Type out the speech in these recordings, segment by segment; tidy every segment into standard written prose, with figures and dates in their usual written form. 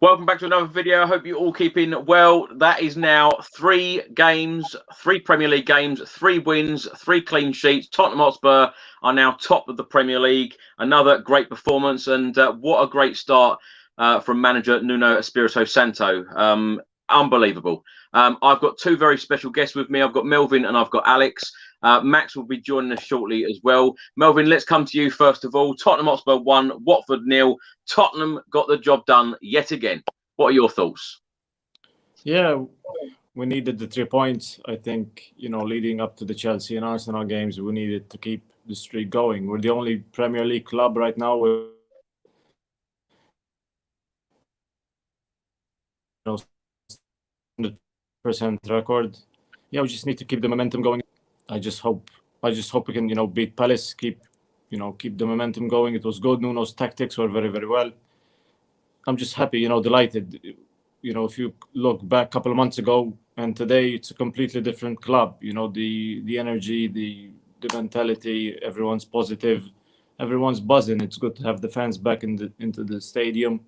Welcome back to another video. I hope you're all keeping well. That is now 3 games, 3 Premier League games, 3 wins, 3 clean sheets. Tottenham Hotspur are now top of the Premier League. Another great performance, and what a great start from manager Nuno Espirito Santo. Unbelievable. I've got 2 very special guests with me. I've got Melvin and I've got Alex. Max will be joining us shortly as well. Melvin, let's come to you first of all. Tottenham Hotspur 1, Watford 0. Tottenham got the job done yet again. What are your thoughts? Yeah, we needed the 3 points. I think, leading up to the Chelsea and Arsenal games, we needed to keep the streak going. We're the only Premier League club right now with 100% record. Yeah, we just need to keep the momentum going. I just hope we can, beat Palace, keep the momentum going. It was good. Nuno's tactics were very, very well. I'm just happy, delighted. If you look back a couple of months ago and today, it's a completely different club. The energy, the mentality, everyone's positive, everyone's buzzing. It's good to have the fans back into the stadium.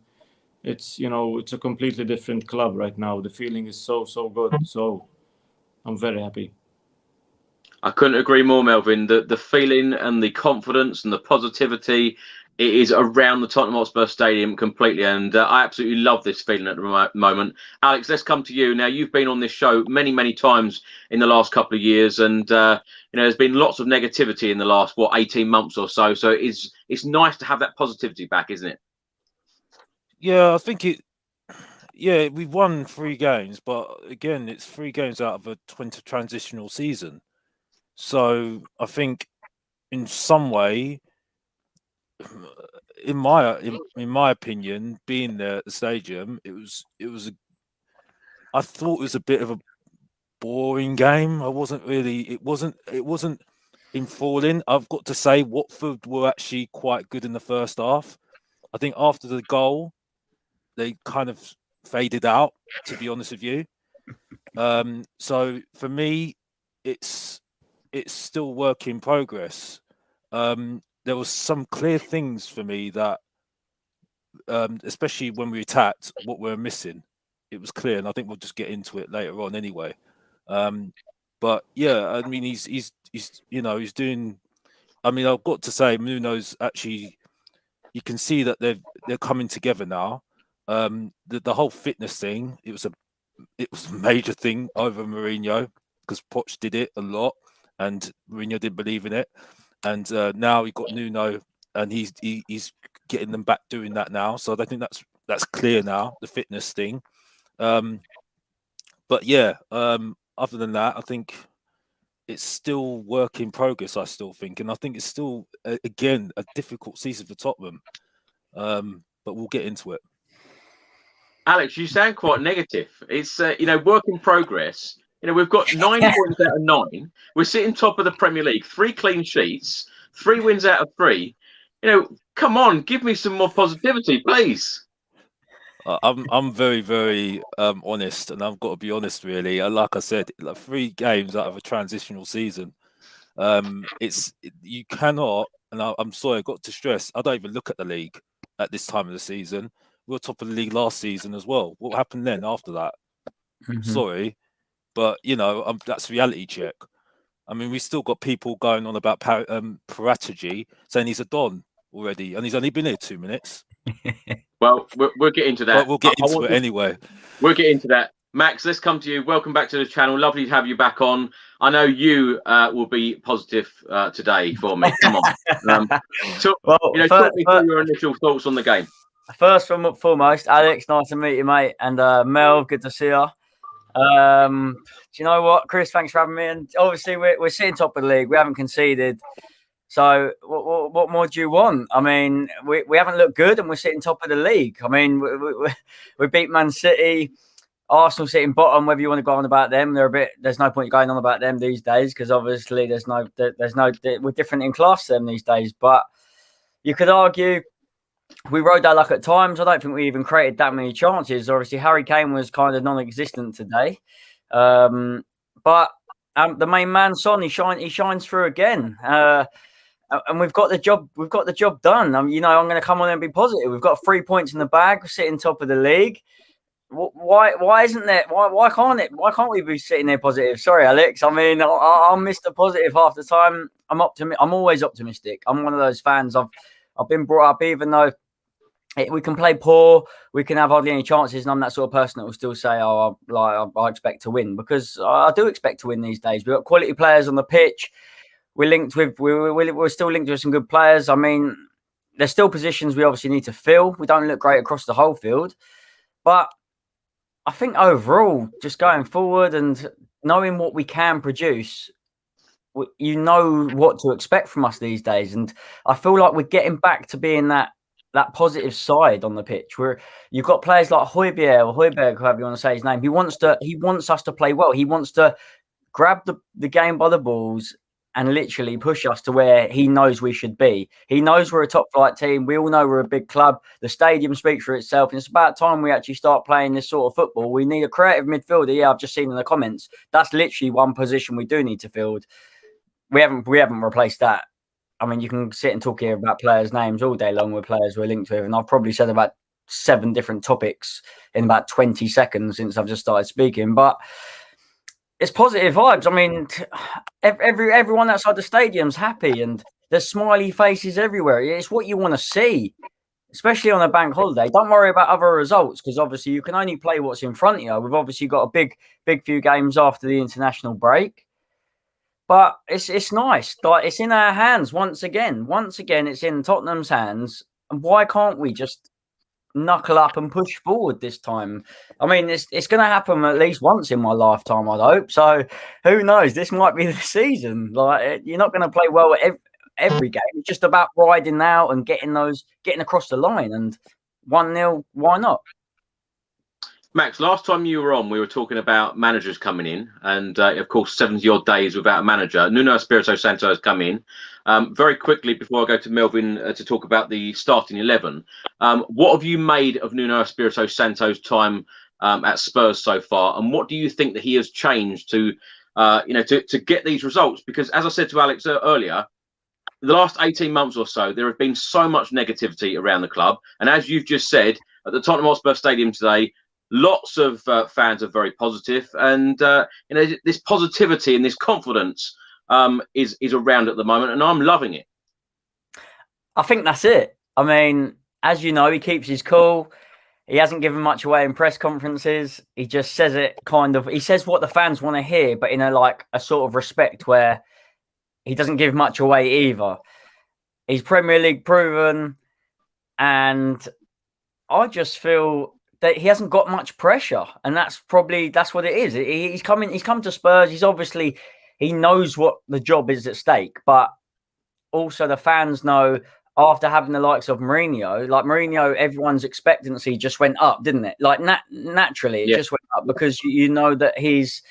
It's a completely different club right now. The feeling is so good. So I'm very happy. I couldn't agree more, Melvin. The feeling and the confidence and the positivity, it is around the Tottenham Hotspur Stadium completely, and I absolutely love this feeling at the moment. Alex, let's come to you now. You've been on this show many, many times in the last couple of years, and there's been lots of negativity in the last 18 months or so. So it's nice to have that positivity back, isn't it? Yeah, I think it. Yeah, we've won 3 games, but again, it's 3 games out of a 20 transitional season. So I think, in some way, in my opinion, being there at the stadium, I thought it was a bit of a boring game. It wasn't enthralling. I've got to say, Watford were actually quite good in the first half. I think after the goal, they kind of faded out, to be honest with you. So for me, it's still work in progress. There was some clear things for me that, especially when we attacked, what we're missing. It was clear, and I think we'll just get into it later on anyway. But yeah, I mean, he's doing. I mean, I've got to say, Nuno's actually. You can see that they're coming together now. The whole fitness thing, it was a major thing over Mourinho, because Poch did it a lot and Mourinho didn't believe in it, and now we got Nuno and he's getting them back doing that now. So I think that's clear now, the fitness thing. But yeah, other than that, I think it's still work in progress. I still think, and I think it's still again a difficult season for Tottenham. But we'll get into it. Alex, you sound quite negative. It's work in progress. We've got 9 points out of 9. We're sitting top of the Premier League, 3 clean sheets, 3 wins out of 3. Come on, give me some more positivity, please. I'm very, very honest, and I've got to be honest, really. Like I said, 3 games out of a transitional season. You cannot, and I'm sorry, I've got to stress, I don't even look at the league at this time of the season. We were top of the league last season as well. What happened then after that? Sorry, but that's reality check. I mean, we still got people going on about Paratici saying he's a Don already, and he's only been here 2 minutes. Well, we'll get into that. But we'll get into it anyway. We'll get into that. Max, let's come to you. Welcome back to the channel. Lovely to have you back on. I know you will be positive today for me. Come on. Talk me through your initial thoughts on the game. First and foremost, Alex, nice to meet you, mate. And Mel, good to see you. Do you know what, Chris? Thanks for having me. And obviously, we're sitting top of the league. We haven't conceded. So what more do you want? I mean, we haven't looked good, and we're sitting top of the league. I mean, we beat Man City, Arsenal sitting bottom. Whether you want to go on about them, there's no point going on about them these days, because obviously we're different in class to them these days. But you could argue we rode our luck at times. I don't think we even created that many chances. Obviously, Harry Kane was kind of non-existent today. But the main man, Son, he shines through again. and we've got the job. We've got the job done. I'm going to come on and be positive. We've got 3 points in the bag. We're sitting top of the league. Why isn't there? Why can't it? Why can't we be sitting there positive? Sorry, Alex. I mean, I'm Mr. Positive half the time. I'm always optimistic. I'm one of those fans. I've been brought up, even though we can play poor, we can have hardly any chances, and I'm that sort of person that will still say, "Oh, I expect to win," because I do expect to win these days. We've got quality players on the pitch. We're still linked with some good players. I mean, there's still positions we obviously need to fill. We don't look great across the whole field, but I think overall, just going forward and knowing what we can produce, you know what to expect from us these days. And I feel like we're getting back to being that positive side on the pitch, where you've got players like Højbjerg, however you want to say his name. He wants us to play well. He wants to grab the game by the balls and literally push us to where he knows we should be. He knows we're a top flight team. We all know we're a big club. The stadium speaks for itself. And it's about time we actually start playing this sort of football. We need a creative midfielder. Yeah, I've just seen in the comments. That's literally one position we do need to field. We haven't replaced that. I mean, you can sit and talk here about players' names all day long with players we're linked with. And I've probably said about 7 different topics in about 20 seconds since I've just started speaking. But it's positive vibes. I mean, everyone outside the stadium's happy and there's smiley faces everywhere. It's what you want to see, especially on a bank holiday. Don't worry about other results, because obviously you can only play what's in front of you. We've obviously got a big few games after the international break, but it's nice. Like, it's in our hands once again. Once again, it's in Tottenham's hands. And why can't we just knuckle up and push forward this time? I mean, it's going to happen at least once in my lifetime, I'd hope. So who knows? This might be the season. Like, you're not going to play well at every game. It's just about riding out and getting across the line. And 1-0, why not? Max, last time you were on, we were talking about managers coming in, and of course, 70-odd days without a manager. Nuno Espirito Santo has come in. Very quickly, before I go to Melvin to talk about the starting 11, what have you made of Nuno Espirito Santo's time at Spurs so far, and what do you think that he has changed to get these results? Because, as I said to Alex earlier, the last 18 months or so, there have been so much negativity around the club, and as you've just said, at the Tottenham Hotspur Stadium today, lots of fans are very positive, and this positivity and this confidence is around at the moment, and I'm loving it. I think that's it. I mean, as you know, he keeps his cool. He hasn't given much away in press conferences. He just says it he says what the fans want to hear, but in a sort of respect where he doesn't give much away either. He's Premier League proven, and I just feel that he hasn't got much pressure, and that's what it is. He's come to Spurs. He knows what the job is at stake, but also the fans know, after having the likes of Mourinho, everyone's expectancy just went up, didn't it? Like naturally, it just went up, because you know that he's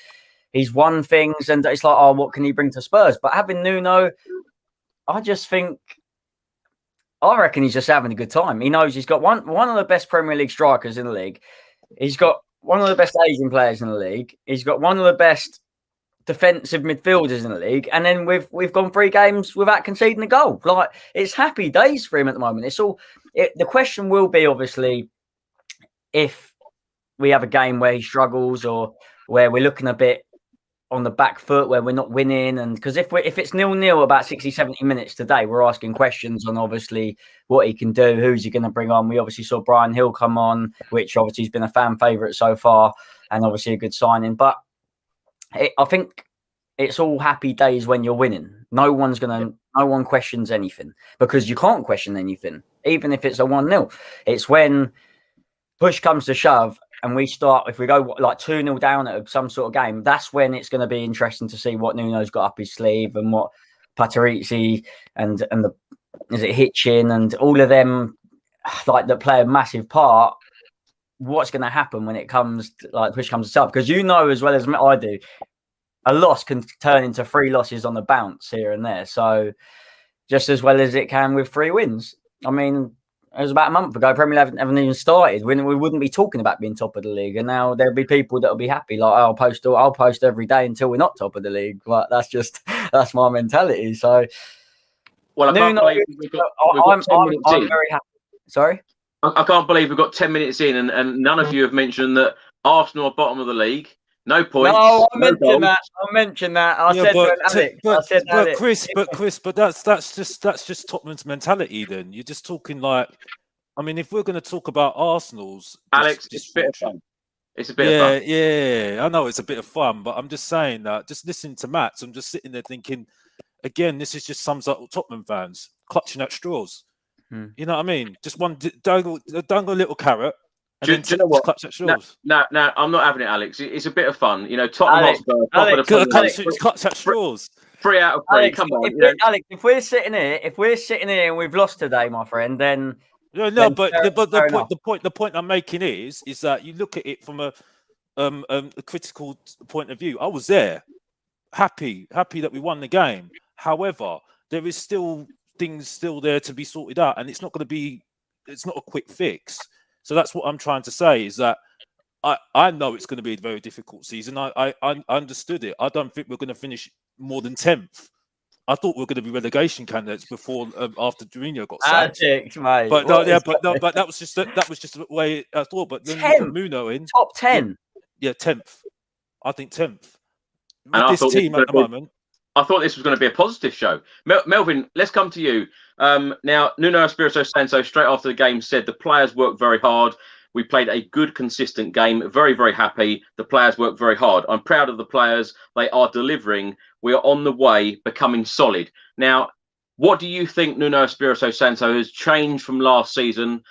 won things, and it's like, oh, what can he bring to Spurs? But having Nuno, I reckon he's just having a good time. He knows he's got one of the best Premier League strikers in the league. He's got one of the best Asian players in the league. He's got one of the best defensive midfielders in the league. And then we've gone 3 games without conceding a goal. Like, it's happy days for him at the moment. The question will be, obviously, if we have a game where he struggles or where we're looking a bit on the back foot, where we're not winning, and because if it's 0-0 about 60-70 minutes today, we're asking questions on obviously what he can do, who's he going to bring on. We obviously saw Brian Hill come on, which obviously has been a fan favourite so far, and obviously a good signing. But I think it's all happy days when you're winning. No one questions anything, because you can't question anything, even if it's a 1-0. It's when push comes to shove, and if we go like 2-0 down at some sort of game, that's when it's going to be interesting to see what Nuno's got up his sleeve, and what Patrici and Hitchin and all of them, like, that play a massive part. What's going to happen when it comes push comes to shove? Because you know as well as I do, a loss can turn into 3 losses on the bounce here and there. So just as well as it can with 3 wins. I mean, it was about a month ago. Premier League haven't even started. We wouldn't be talking about being top of the league, and now there'll be people that'll be happy. Like, I'll post every day until we're not top of the league. But that's my mentality. So Well, I can't Nuno, believe we've got 10 minutes I'm in. very happy. Sorry? I can't believe we've got 10 minutes in and none of you have mentioned that Arsenal are bottom of the league. No points. No, I no mentioned goals. that. I mentioned that. I said but, Alex. but, I said but Alex. Chris, but that's just Tottenham's mentality. Then you're just talking like, I mean, if we're going to talk about Arsenal's Alex, it's a bit of fun. It's a bit of fun. Yeah, I know it's a bit of fun, but I'm just saying that just listening to Matt, I'm just sitting there thinking, again, this is just sums up Tottenham fans clutching at straws. You know what I mean? Just one dangle a little carrot. And Do you know what? Clutch at straws. No, I'm not having it, Alex. It's a bit of fun. You know, Tottenham Hotspur, top of the Premier League. Clutch at straws. 3 out of 3. Alex, Come on, Alex, if we're sitting here and we've lost today, my friend, then but the point I'm making is that you look at it from a critical point of view. I was there, happy that we won the game. However, there is still things there to be sorted out, and it's not a quick fix. So that's what I'm trying to say is that I know it's going to be a very difficult season. I understood it. I don't think we're going to finish more than 10th. I thought we were going to be relegation candidates before after Mourinho got sacked. Mate. But that was just the way I thought. But then you put Nuno in top 10. Yeah, 10th. I think 10th. With and this team at the moment. I thought this was going to be a positive show. Melvin, let's come to you. Now, Nuno Espirito Santo, straight after the game, said the players worked very hard. We played a good, consistent game. Very, very happy. The players worked very hard. I'm proud of the players. They are delivering. We are on the way, becoming solid. Now, what do you think Nuno Espirito Santo has changed from last season,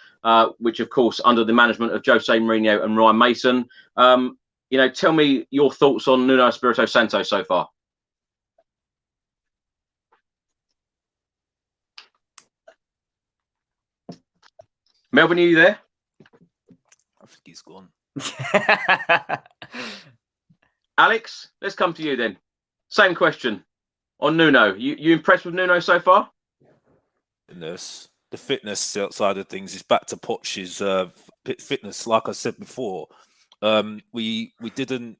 which, of course, under the management of Jose Mourinho and Ryan Mason? You know, tell me your thoughts on Nuno Espirito Santo so far. Melvin, are you there? I think he's gone. Alex, let's come to you then. Same question on Nuno. You impressed with Nuno so far? The fitness side of things is back to Poch's fitness. Like I said before, we didn't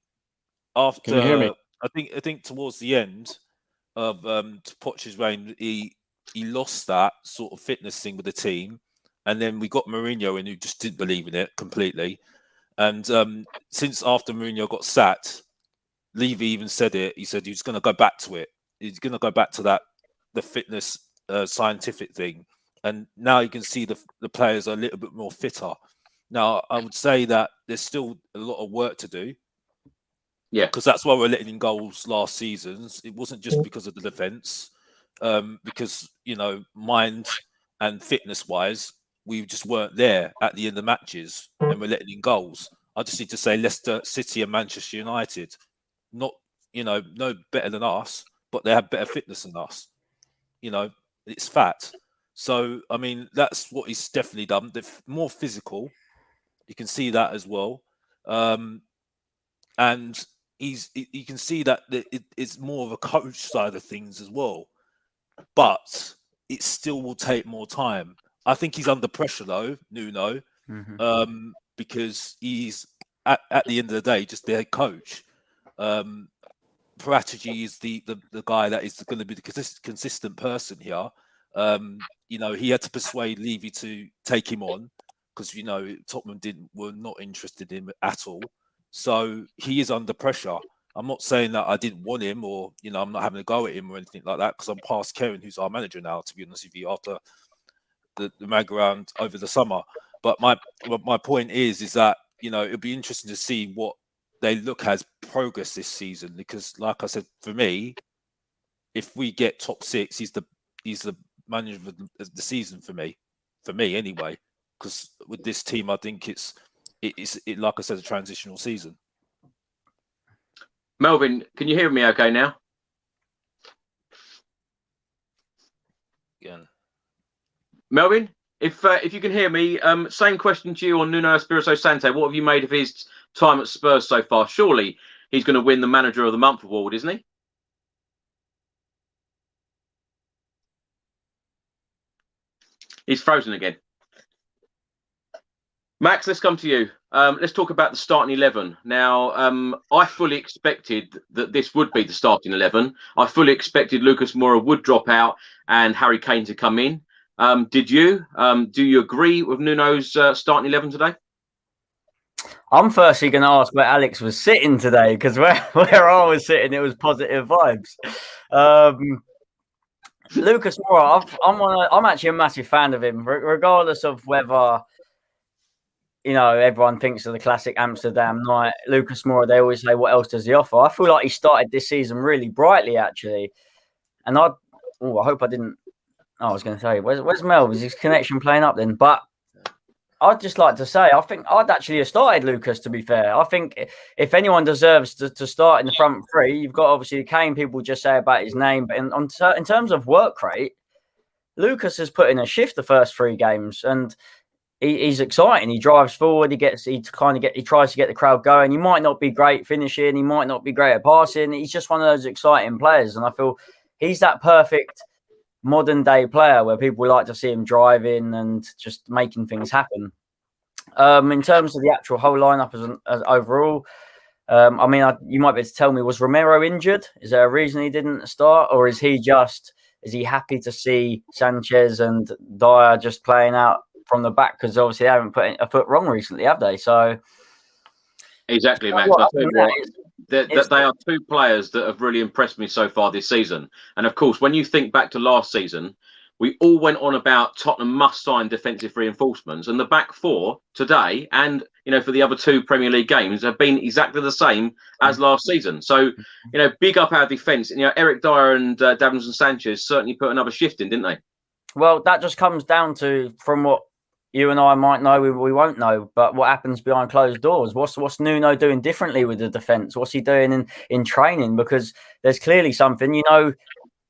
after. Can you hear me? I think towards the end of Poch's reign, he lost that sort of fitness thing with the team. And then we got Mourinho in, who just didn't believe in it completely. And since after Mourinho got sacked, Levy even said it. He said he's going to go back to it. He's going to go back to the fitness scientific thing. And now you can see the players are a little bit more fitter. Now, I would say that there's still a lot of work to do. Yeah. Because that's why we're letting in goals last season. It wasn't just because of the defence. Because, you know, mind and fitness-wise, we just weren't there at the end of matches and we're letting in goals. I just need to say Leicester City and Manchester United, not, you know, no better than us, but they have better fitness than us. You know, it's fact. So, I mean, that's what he's definitely done. They're more physical. You can see that as well. And you can see that it's more of a coach side of things as well. But it still will take more time. I think he's under pressure though, Nuno, because he's at the end of the day just their coach. Parategy is the guy that is going to be the consistent person here. You know, he had to persuade Levy to take him on because, you know, Tottenham were not interested in him at all. So he is under pressure. I'm not saying that I didn't want him or, you know, I'm not having a go at him or anything like that because I'm past Karen, who's our manager now, to be honest with you, after the mag around over the summer. But my point is that, you know, it'll be interesting to see what they look as progress this season because, like I said, for me, if we get top 6, he's the manager of the season for me anyway. Because with this team, I think it's like I said, a transitional season. Melvin, can you hear me okay now? Again. Melvin, if you can hear me, same question to you on Nuno Espirito Santo. What have you made of his time at Spurs so far? Surely he's going to win the Manager of the Month award, isn't he? He's frozen again. Max, let's come to you. Let's talk about the starting 11. Now, I fully expected that this would be the starting 11. I fully expected Lucas Moura would drop out and Harry Kane to come in. Did you? Do you agree with Nuno's starting 11 today? I'm firstly going to ask where Alex was sitting today, because where I was sitting, it was positive vibes. Lucas Moura, I'm actually a massive fan of him, regardless of whether, you know, everyone thinks of the classic Amsterdam night. Lucas Moura, they always say, what else does he offer? I feel like he started this season really brightly, actually. And I hope I didn't. I was going to say, where's Mel? Is his connection playing up then? But I'd just like to say, I think I'd actually have started Lucas, to be fair. I think if anyone deserves to start in the front three, you've got obviously Kane, people just say about his name. But in terms of work rate, Lucas has put in a shift the first 3 games. And he's exciting. He drives forward. He tries to get the crowd going. He might not be great finishing. He might not be great at passing. He's just one of those exciting players. And I feel he's that perfect modern day player where people like to see him driving and just making things happen. In terms of the actual whole lineup as overall, I mean, you might be able to tell me, was Romero injured? Is there a reason he didn't start, or is he happy to see Sanchez and Dyer just playing out from the back, because obviously they haven't put a foot wrong recently, have they? So exactly, Max. They are 2 players that have really impressed me so far this season. And of course, when you think back to last season, we all went on about Tottenham must sign defensive reinforcements, and the back 4 today, and for the other 2 Premier League games, have been exactly the same as last season. So big up our defence. Eric Dyer and Davinson Sanchez certainly put another shift in, didn't they? Well, that just comes down to, from what you and I might know, we won't know, but what happens behind closed doors? What's Nuno doing differently with the defence? What's he doing in training? Because there's clearly something.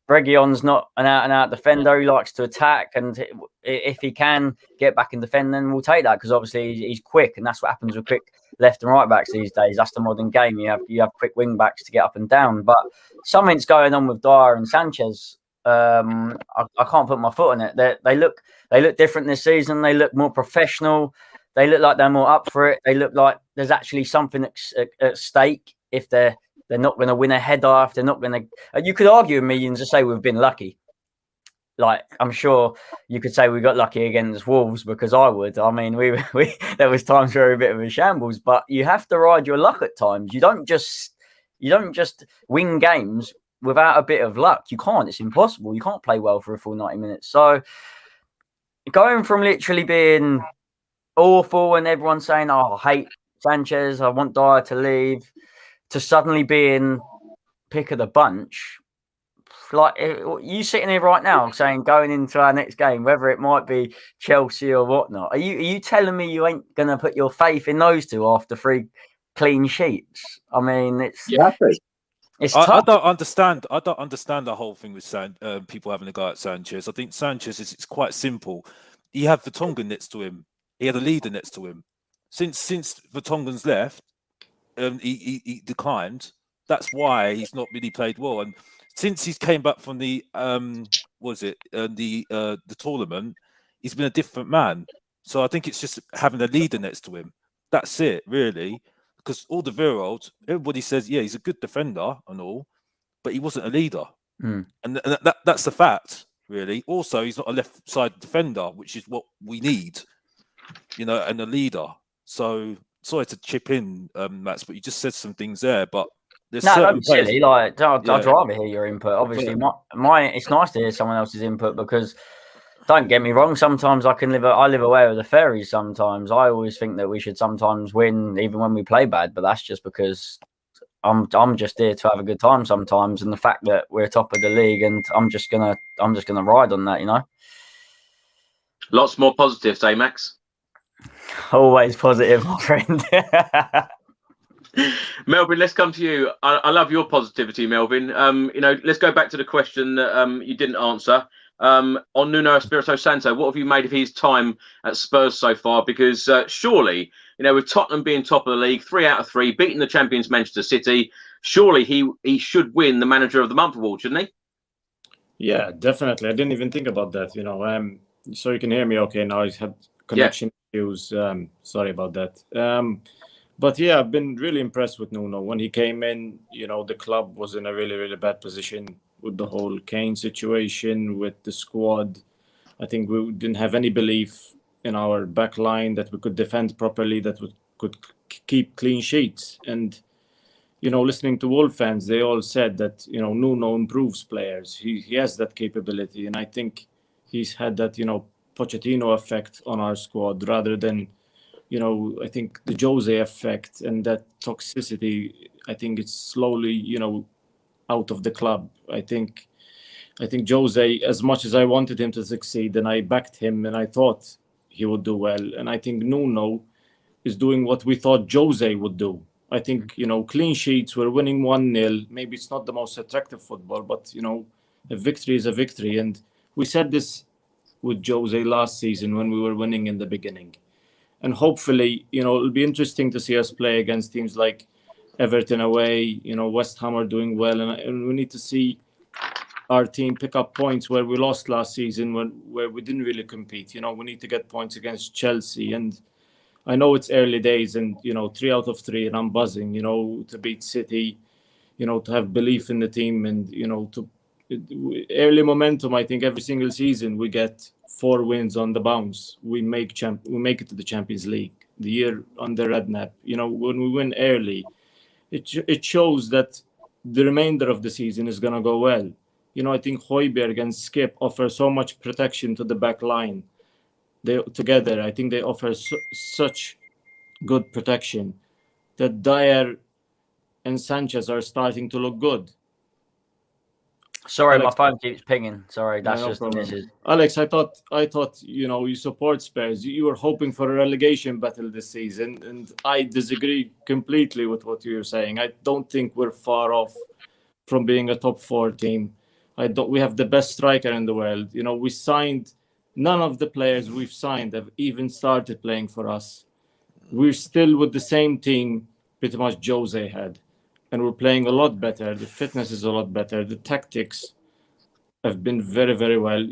Reguilón's not an out-and-out defender. He likes to attack, and if he can get back and defend, then we'll take that, because obviously he's quick, and that's what happens with quick left and right backs these days. That's the modern game. You have quick wing backs to get up and down, but something's going on with Dyer and Sanchez. I can't put my foot on it. They look different this season. They look more professional. They look like they're more up for it. They look like there's actually something at stake. If they're not going to win a header, if they're not going to, you could argue with me and just say we've been lucky. Like, I'm sure you could say we got lucky against Wolves, because I would. I mean, we there was times where we were a bit of a shambles, but you have to ride your luck at times. You don't just win games without a bit of luck. You can't. It's impossible. You can't play well for a full 90 minutes. So going from literally being awful and everyone saying, "Oh, I hate Sanchez, I want Dyer to leave," to suddenly being pick of the bunch. Like, you sitting here right now saying, going into our next game, whether it might be Chelsea or whatnot, are you telling me you ain't gonna put your faith in those 2 after 3 clean sheets? I mean, it's tough. I don't understand. I don't understand the whole thing with people having a go at Sanchez. I think Sanchez it's quite simple. He had Vertonghen next to him. He had a leader next to him. Since Vertonghen's left, he declined. That's why he's not really played well. And since he came back from the the tournament, he's been a different man. So I think it's just having a leader next to him. That's it, really. Because Alderweireld, everybody says, yeah, he's a good defender and all, but he wasn't a leader. And that's the fact, really. Also, he's not a left side defender, which is what we need, and a leader. So sorry to chip in, Max, but you just said some things there. But there's don't be silly. Like, I'd rather hear your input. Obviously, it's nice to hear someone else's input, because don't get me wrong, sometimes I live away with the fairies sometimes. I always think that we should sometimes win even when we play bad, but that's just because I'm just here to have a good time sometimes, and the fact that we're top of the league, and I'm just gonna ride on that, Lots more positives, eh, Max? Always positive, my friend. Melvin, let's come to you. I love your positivity, Melvin. Let's go back to the question that you didn't answer. On Nuno Espirito Santo, what have you made of his time at Spurs so far? Because surely, with Tottenham being top of the league, 3 out of 3, beating the champions Manchester City, surely he should win the Manager of the Month award, shouldn't he? Yeah, definitely. I didn't even think about that. So you can hear me okay now. He's had connection excuse. Sorry about that. But yeah, I've been really impressed with Nuno. When he came in, the club was in a really, really bad position with the whole Kane situation, with the squad. I think we didn't have any belief in our back line that we could defend properly, that we could keep clean sheets. And, listening to Wolves fans, they all said that, Nuno improves players. He has that capability. And I think he's had that, Pochettino effect on our squad rather than, I think the Jose effect and that toxicity, I think it's slowly, out of the club. I think Jose, as much as I wanted him to succeed and I backed him and I thought he would do well, and I think Nuno is doing what we thought Jose would do. I think, clean sheets, we're winning 1-0. Maybe it's not the most attractive football, but, a victory is a victory. And we said this with Jose last season when we were winning in the beginning. And hopefully, it'll be interesting to see us play against teams like Everton away, West Ham are doing well. And we need to see our team pick up points where we lost last season, where we didn't really compete. We need to get points against Chelsea. And I know it's early days and, 3 out of 3, and I'm buzzing, to beat City, to have belief in the team and, early momentum. I think every single season we get 4 wins on the bounce. We make it to the Champions League. The year under Redknapp, when we win early, it shows that the remainder of the season is going to go well. I think Højbjerg and Skip offer so much protection to the back line. Together, I think they offer such good protection that Dyer and Sanchez are starting to look good. Sorry, Alex, my phone keeps pinging. Sorry, that's no just the problem. message. Alex, I thought you support Spurs. You were hoping for a relegation battle this season, and I disagree completely with what you're saying. I don't think we're far off from being a top 4 team. We have the best striker in the world. We signed. None of the players we've signed have even started playing for us. We're still with the same team pretty much Jose had. And we're playing a lot better. The fitness is a lot better. The tactics have been very, very well.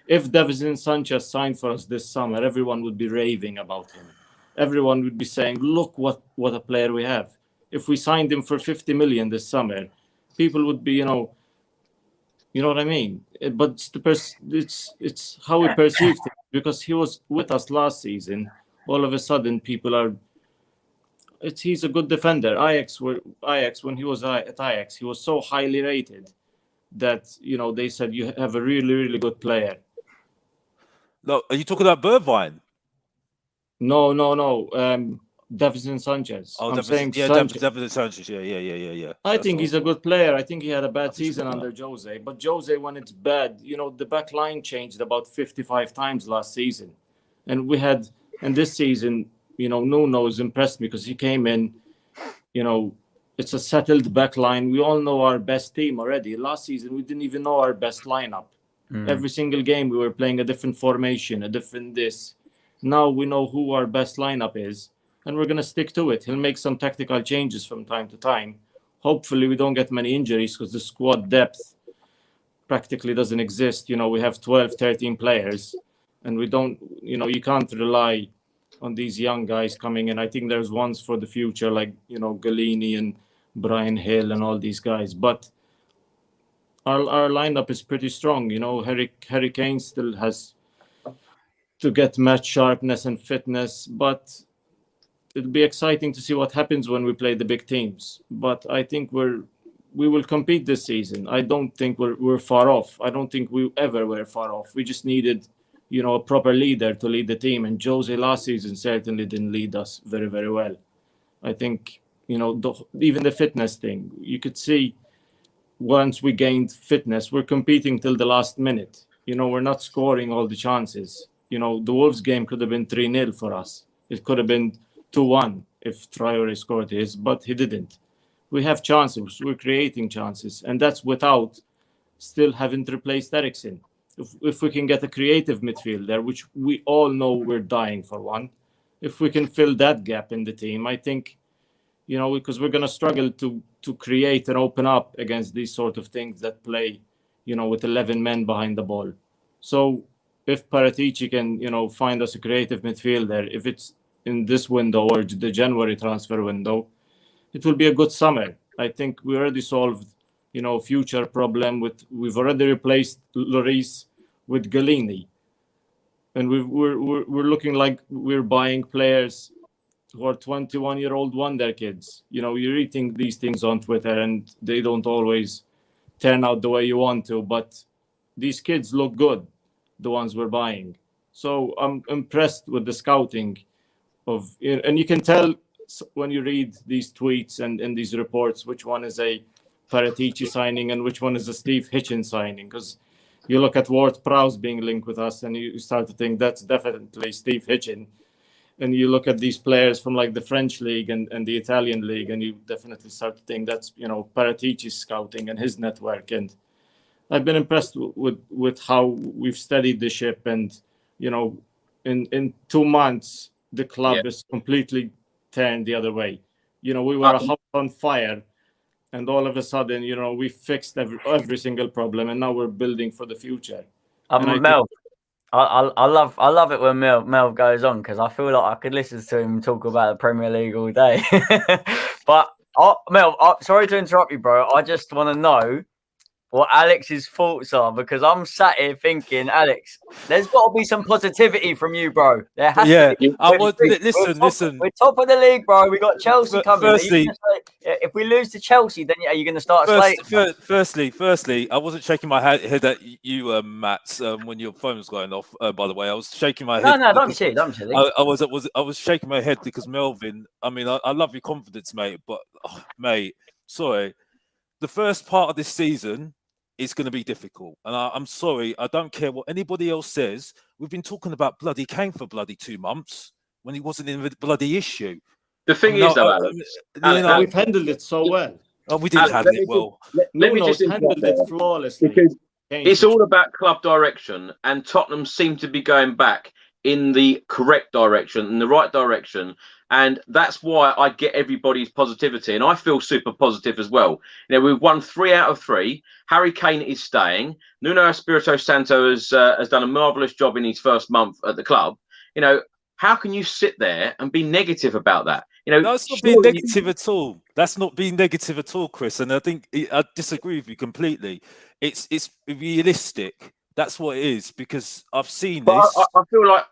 If Davinson Sanchez signed for us this summer, everyone would be raving about him. Everyone would be saying, look what a player we have. If we signed him for 50 million this summer, people would be, you know what I mean? But it's how we perceived it, because he was with us last season. All of a sudden, he's a good defender. Ajax, when he was at Ajax, he was so highly rated that, they said you have a really, really good player. No, are you talking about Bergwijn? No. Davinson Sanchez. Oh, Davinson Sanchez. Yeah. I think he's a good player. I think he had a bad season under Jose. But Jose, when it's bad, the back line changed about 55 times last season. And this season, Nuno has impressed me because he came in, it's a settled back line. We all know our best team already. Last season, we didn't even know our best lineup. Every single game, we were playing a different formation, a different this. Now we know who our best lineup is. And we're going to stick to it. He'll make some tactical changes from time to time. Hopefully, we don't get many injuries because the squad depth practically doesn't exist. We have 12, 13 players. And we don't, you can't rely on these young guys coming in. I think there's ones for the future, like, Galini and Brian Hill and all these guys. But our lineup is pretty strong. Harry Kane still has to get match sharpness and fitness. But it'll be exciting to see what happens when we play the big teams. But I think we will compete this season. I don't think we're far off. I don't think we ever were far off. We just needed, a proper leader to lead the team. And Jose last season certainly didn't lead us very, very well. I think, even the fitness thing, you could see once we gained fitness, we're competing till the last minute. We're not scoring all the chances. The Wolves game could have been 3-0 for us. It could have been 2-1 if Traore scored his, but he didn't. We have chances. We're creating chances. And that's without still having to replace Eriksen. If we can get a creative midfielder, which we all know we're dying for one, if we can fill that gap in the team, I think, because we're going to struggle to create and open up against these sort of things that play, with 11 men behind the ball. So if Paratici can, find us a creative midfielder, if it's in this window or the January transfer window, it will be a good summer. I think we already solved, future problem we've already replaced Lloris with Galini, and we're looking like we're buying players who are 21-year-old wonder kids. You're reading these things on Twitter, and they don't always turn out the way you want to, but these kids look good, the ones we're buying. So I'm impressed with the scouting and you can tell when you read these tweets and these reports which one is a Paratici signing and which one is a Steve Hitchen signing, because you look at Ward-Prowse being linked with us and you start to think that's definitely Steve Hitchen, and you look at these players from like the French league and the Italian league, and you definitely start to think that's Paratici's scouting and his network. And I've been impressed with how we've steadied the ship, and in 2 months the club is completely turned the other way. We were a house on fire, and all of a sudden, we fixed every single problem, and now we're building for the future. Mel, I love it when Mel goes on, because I feel like I could listen to him talk about the Premier League all day. But Mel, sorry to interrupt you, bro. I just want to know what Alex's thoughts are, because I'm sat here thinking, Alex, there's got to be some positivity from you, bro. There has to be. Listen. We're top of the league, bro. We got Chelsea coming. If we lose to Chelsea, then are you going to start slating? Firstly, I wasn't shaking my head at you, Matt, when your phone was going off. By the way, I was shaking my head. No, don't be silly. I was shaking my head because Melvin. I mean, I love your confidence, mate, but mate, sorry. The first part of this season is going to be difficult, and I'm sorry. I don't care what anybody else says. We've been talking about bloody Kane for bloody 2 months when he wasn't in the bloody issue. The thing is, though, Alex, we've handled it so well. Oh, we did handle it well. Let me just handled it flawlessly. Because it's all about club direction, and Tottenham seem to be going back in the correct direction, in the right direction. And that's why I get everybody's positivity. And I feel super positive as well. We've won 3 out of 3. Harry Kane is staying. Nuno Espirito Santo has done a marvellous job in his first month at the club. How can you sit there and be negative about that? That's not being negative at all. That's not being negative at all, Chris. And I think I disagree with you completely. It's realistic. That's what it is, because I've seen this. I feel like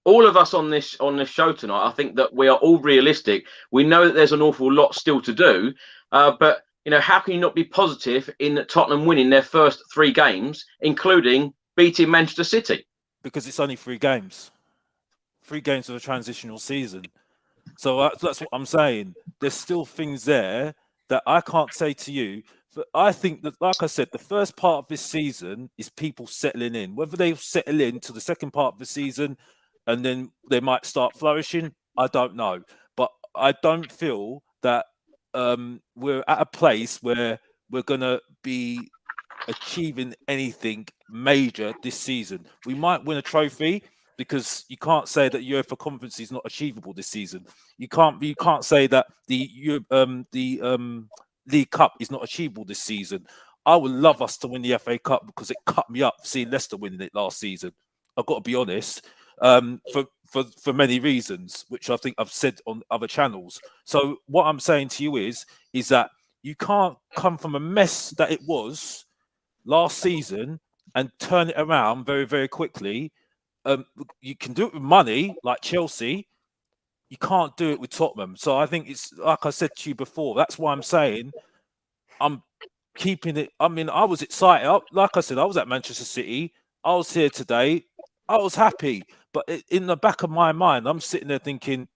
all of us on this show tonight, I think that we are all realistic. We know that there's an awful lot still to do, but how can you not be positive in Tottenham winning their first 3 games, including beating Manchester City? Because it's only 3 games. 3 games of a transitional season. So that's what I'm saying. There's still things there that I can't say to you. But I think that, like I said, the first part of this season is people settling in. Whether they settle in to the second part of the season and then they might start flourishing, I don't know. But I don't feel that we're at a place where we're going to be achieving anything major this season. We might win a trophy, because you can't say that UEFA Conference is not achievable this season. You can't say that the League Cup is not achievable this season. I would love us to win the FA Cup, because it cut me up seeing Leicester winning it last season. I've got to be honest, for many reasons, which I think I've said on other channels. So what I'm saying to you is that you can't come from a mess that it was last season and turn it around very, very quickly. You can do it with money like Chelsea. You can't do it with Tottenham. So I think it's like I said to you before. That's why I'm saying I'm keeping it. I mean, I was excited. Like I said, I was at Manchester City. I was here today. I was happy. But in the back of my mind, I'm sitting there thinking,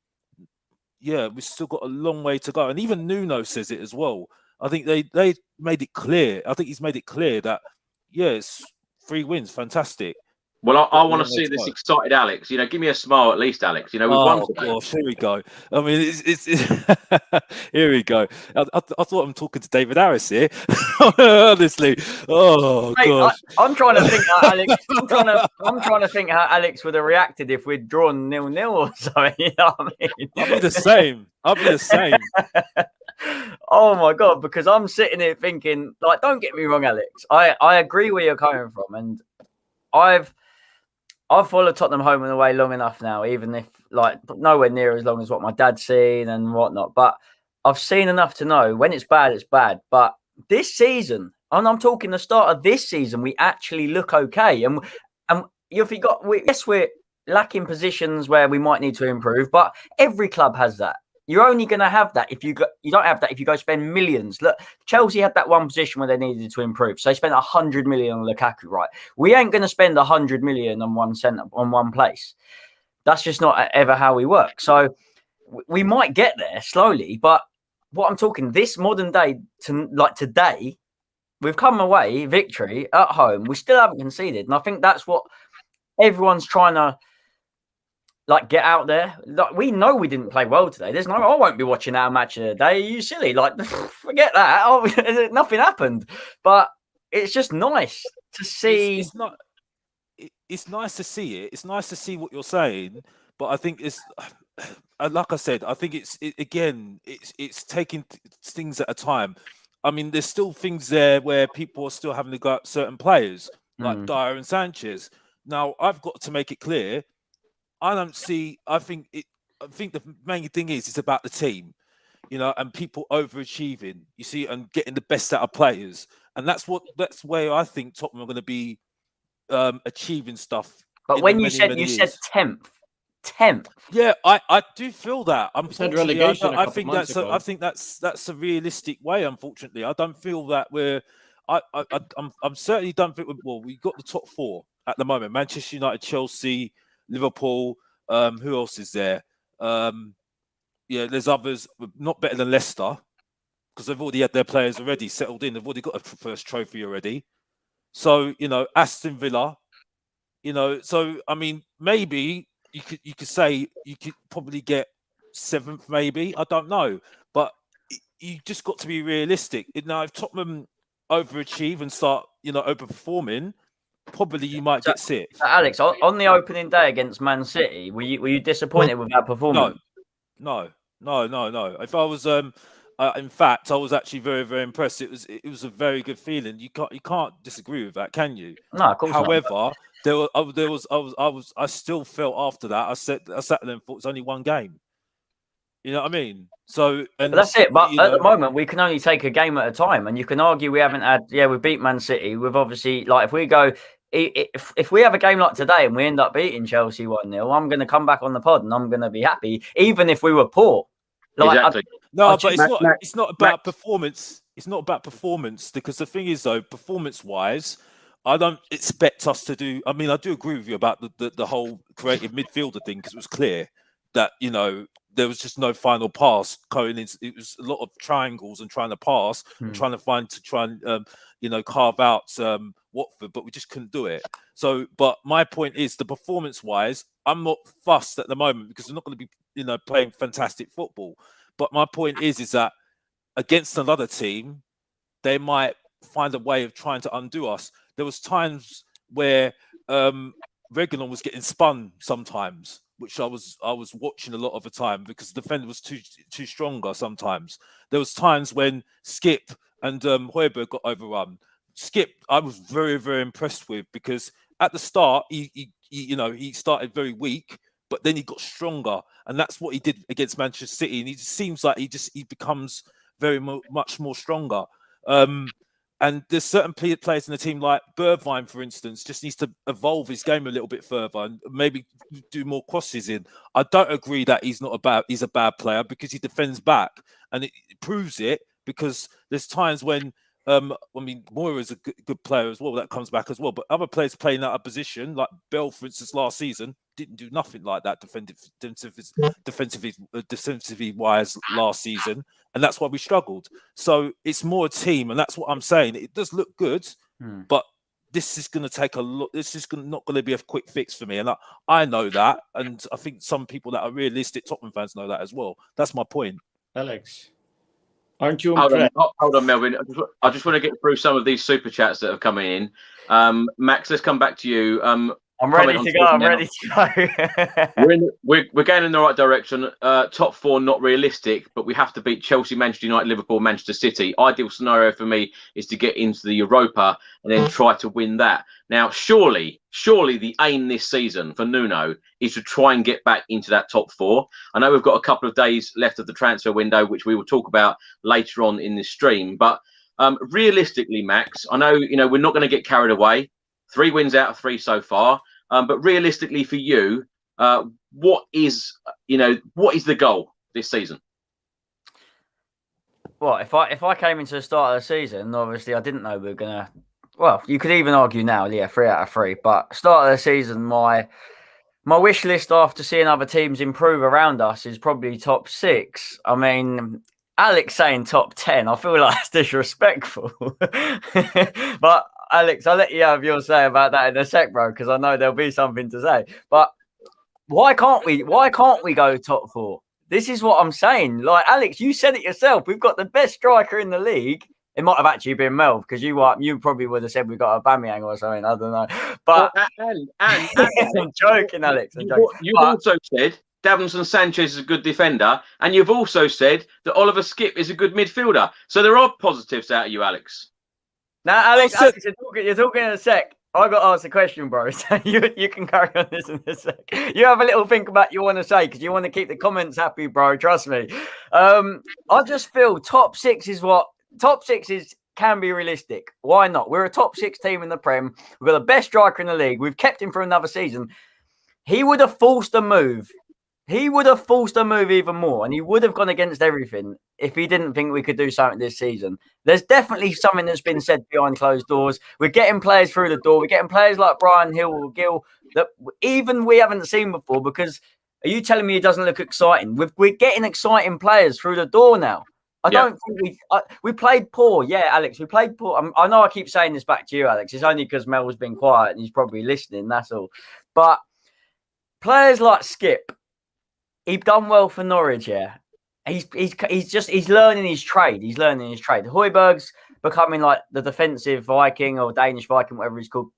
yeah, we've still got a long way to go. And even Nuno says it as well. I think they made it clear. I think he's made it clear that, yes, 3 wins, fantastic. Well, I want to see this excited Alex. Give me a smile at least, Alex. We've won today. Gosh, here we go. I mean, it's here we go. I thought I'm talking to David Harris here. Honestly, gosh. I'm trying to think how Alex. I'm trying to think how Alex would have reacted if we'd drawn 0-0 or something. You know what I mean? I'll be the same. Oh my God! Because I'm sitting here thinking, like, don't get me wrong, Alex. I agree where you're coming from, and I've followed Tottenham home and away long enough now, even if like nowhere near as long as what my dad's seen and whatnot. But I've seen enough to know when it's bad, it's bad. But this season, and I'm talking the start of this season, we actually look okay. And if you got, yes, we're lacking positions where we might need to improve, but every club has that. You're only going to have that if you don't have that if you go spend millions. Look, Chelsea had that one position where they needed to improve, so they spent 100 million on Lukaku. Right, we ain't going to spend 100 million on one centre on one place. That's just not ever how we work. So we might get there slowly, but what I'm talking this modern day to like today, we've come away victory at home. We still haven't conceded, and I think that's what everyone's trying to. Like, get out there. Like, we know we didn't play well today. I won't be watching our match of the day. Are you silly? Like, forget that. Oh, nothing happened. But it's just nice to see. It's nice to see it. It's nice to see what you're saying. But I think it's, like I said, I think it's taking things at a time. I mean, there's still things there where people are still having to go at certain players, like Dyer and Sanchez. Now, I've got to make it clear. I think the main thing is it's about the team, and people overachieving, you see, and getting the best out of players. And that's where I think Tottenham are going to be achieving stuff. But when you said 10th. Yeah, I do feel that. Relegation I think that's a realistic way, unfortunately. I don't feel that I'm certainly don't think we got the top four at the moment. Manchester United, Chelsea, Liverpool, who else is there? There's others not better than Leicester because they've already had their players already settled in. They've already got a first trophy already. So Aston Villa. So I mean, maybe you could say you could probably get 7th, maybe. I don't know, but you just got to be realistic. Now, if Tottenham overachieve and start overperforming, probably you might get 6th. Alex, on the opening day against Man City, were you disappointed with that performance? No. If I was, in fact, I was actually very, very impressed. It was a very good feeling. You can't disagree with that, can you? No, of course not. However, I still felt after that. I sat there and thought it's only one game. You know what I mean? So but that's it. But at the moment, we can only take a game at a time, and you can argue we haven't had. Yeah, we beat Man City. We've obviously if we go. If we have a game like today and we end up beating Chelsea 1-0, I'm going to come back on the pod and I'm going to be happy, even if we were poor. Exactly. It's not about performance. It's not about performance because the thing is, though, performance-wise, I don't expect us to do. I mean, I do agree with you about the whole creative midfielder thing because it was clear that there was just no final pass going in. It was a lot of triangles and trying to pass and trying and carve out Watford, but we just couldn't do it. So, but my point is, the performance-wise, I'm not fussed at the moment because we're not going to be, playing fantastic football. But my point is that against another team, they might find a way of trying to undo us. There was times where Reguilon was getting spun sometimes, which I was watching a lot of the time because the defender was too stronger sometimes. There was times when Skip and Højbjerg got overrun. Skip, I was very, very impressed with because at the start he started very weak, but then he got stronger, and that's what he did against Manchester City. And he just seems like he becomes much more stronger. And there's certain players in the team, like Bergwijn, for instance, just needs to evolve his game a little bit further and maybe do more crosses in. I don't agree that he's a bad player because he defends back, and it proves it because there's times when Moira is a good player as well. That comes back as well. But other players playing out of position, like Bell, for instance, last season, didn't do nothing like that defensively wise last season, and that's why we struggled. So it's more a team, and that's what I'm saying. It does look good, but this is going to take a lot. This is not going to be a quick fix for me, and I know that, and I think some people that are realistic Tottenham fans know that as well. That's my point. Alex, aren't you impressed? Hold on, Melvin. I just want to get through some of these super chats that have come in. Max, let's come back to you. I'm ready to go. I'm ready to go. we're going in the right direction. Top 4 not realistic, but we have to beat Chelsea, Manchester United, Liverpool, Manchester City. Ideal scenario for me is to get into the Europa and then try to win that. Now, surely the aim this season for Nuno is to try and get back into that top 4. I know we've got a couple of days left of the transfer window, which we will talk about later on in this stream. But realistically, Max, I know we're not going to get carried away. 3 wins out of 3 so far. But realistically for you, what is the goal this season? Well, if I came into the start of the season, obviously I didn't know we were gonna. Well, you could even argue now, 3 out of 3. But start of the season, my wish list after seeing other teams improve around us is probably top 6. I mean, Alex saying top 10, I feel like it's disrespectful. But Alex, I'll let you have your say about that in a sec, bro, because I know there'll be something to say. But why can't we go top 4? This is what I'm saying. Like, Alex, you said it yourself. We've got the best striker in the league. It might have actually been Mel, because you probably would have said we got a Aubameyang or something. I don't know. But and I'm joking, Alex. You've also said Davinson Sanchez is a good defender, and you've also said that Oliver Skipp is a good midfielder. So there are positives out of you, Alex. Now, Alex, you're talking in a sec. I got to ask a question, bro. So you can carry on this in a sec. You have a little think about what you want to say, because you want to keep the comments happy, bro. Trust me. I just feel top 6 can be realistic. Why not? We're a top 6 team in the Prem. We've got the best striker in the league. We've kept him for another season. He would have forced a move. He would have forced a move even more, and he would have gone against everything if he didn't think we could do something this season. There's definitely something that's been said behind closed doors. We're getting players through the door. We're getting players like Brian Hill or Gill that even we haven't seen before, because are you telling me it doesn't look exciting? We're getting exciting players through the door now. I don't think we played poor. Yeah, Alex, we played poor. I know I keep saying this back to you, Alex. It's only because Mel's been quiet and he's probably listening. That's all. But players like Skipp, he's done well for Norwich. Yeah, he's learning his trade. He's learning his trade. Højbjerg's becoming like the defensive Viking or Danish Viking, whatever he's called.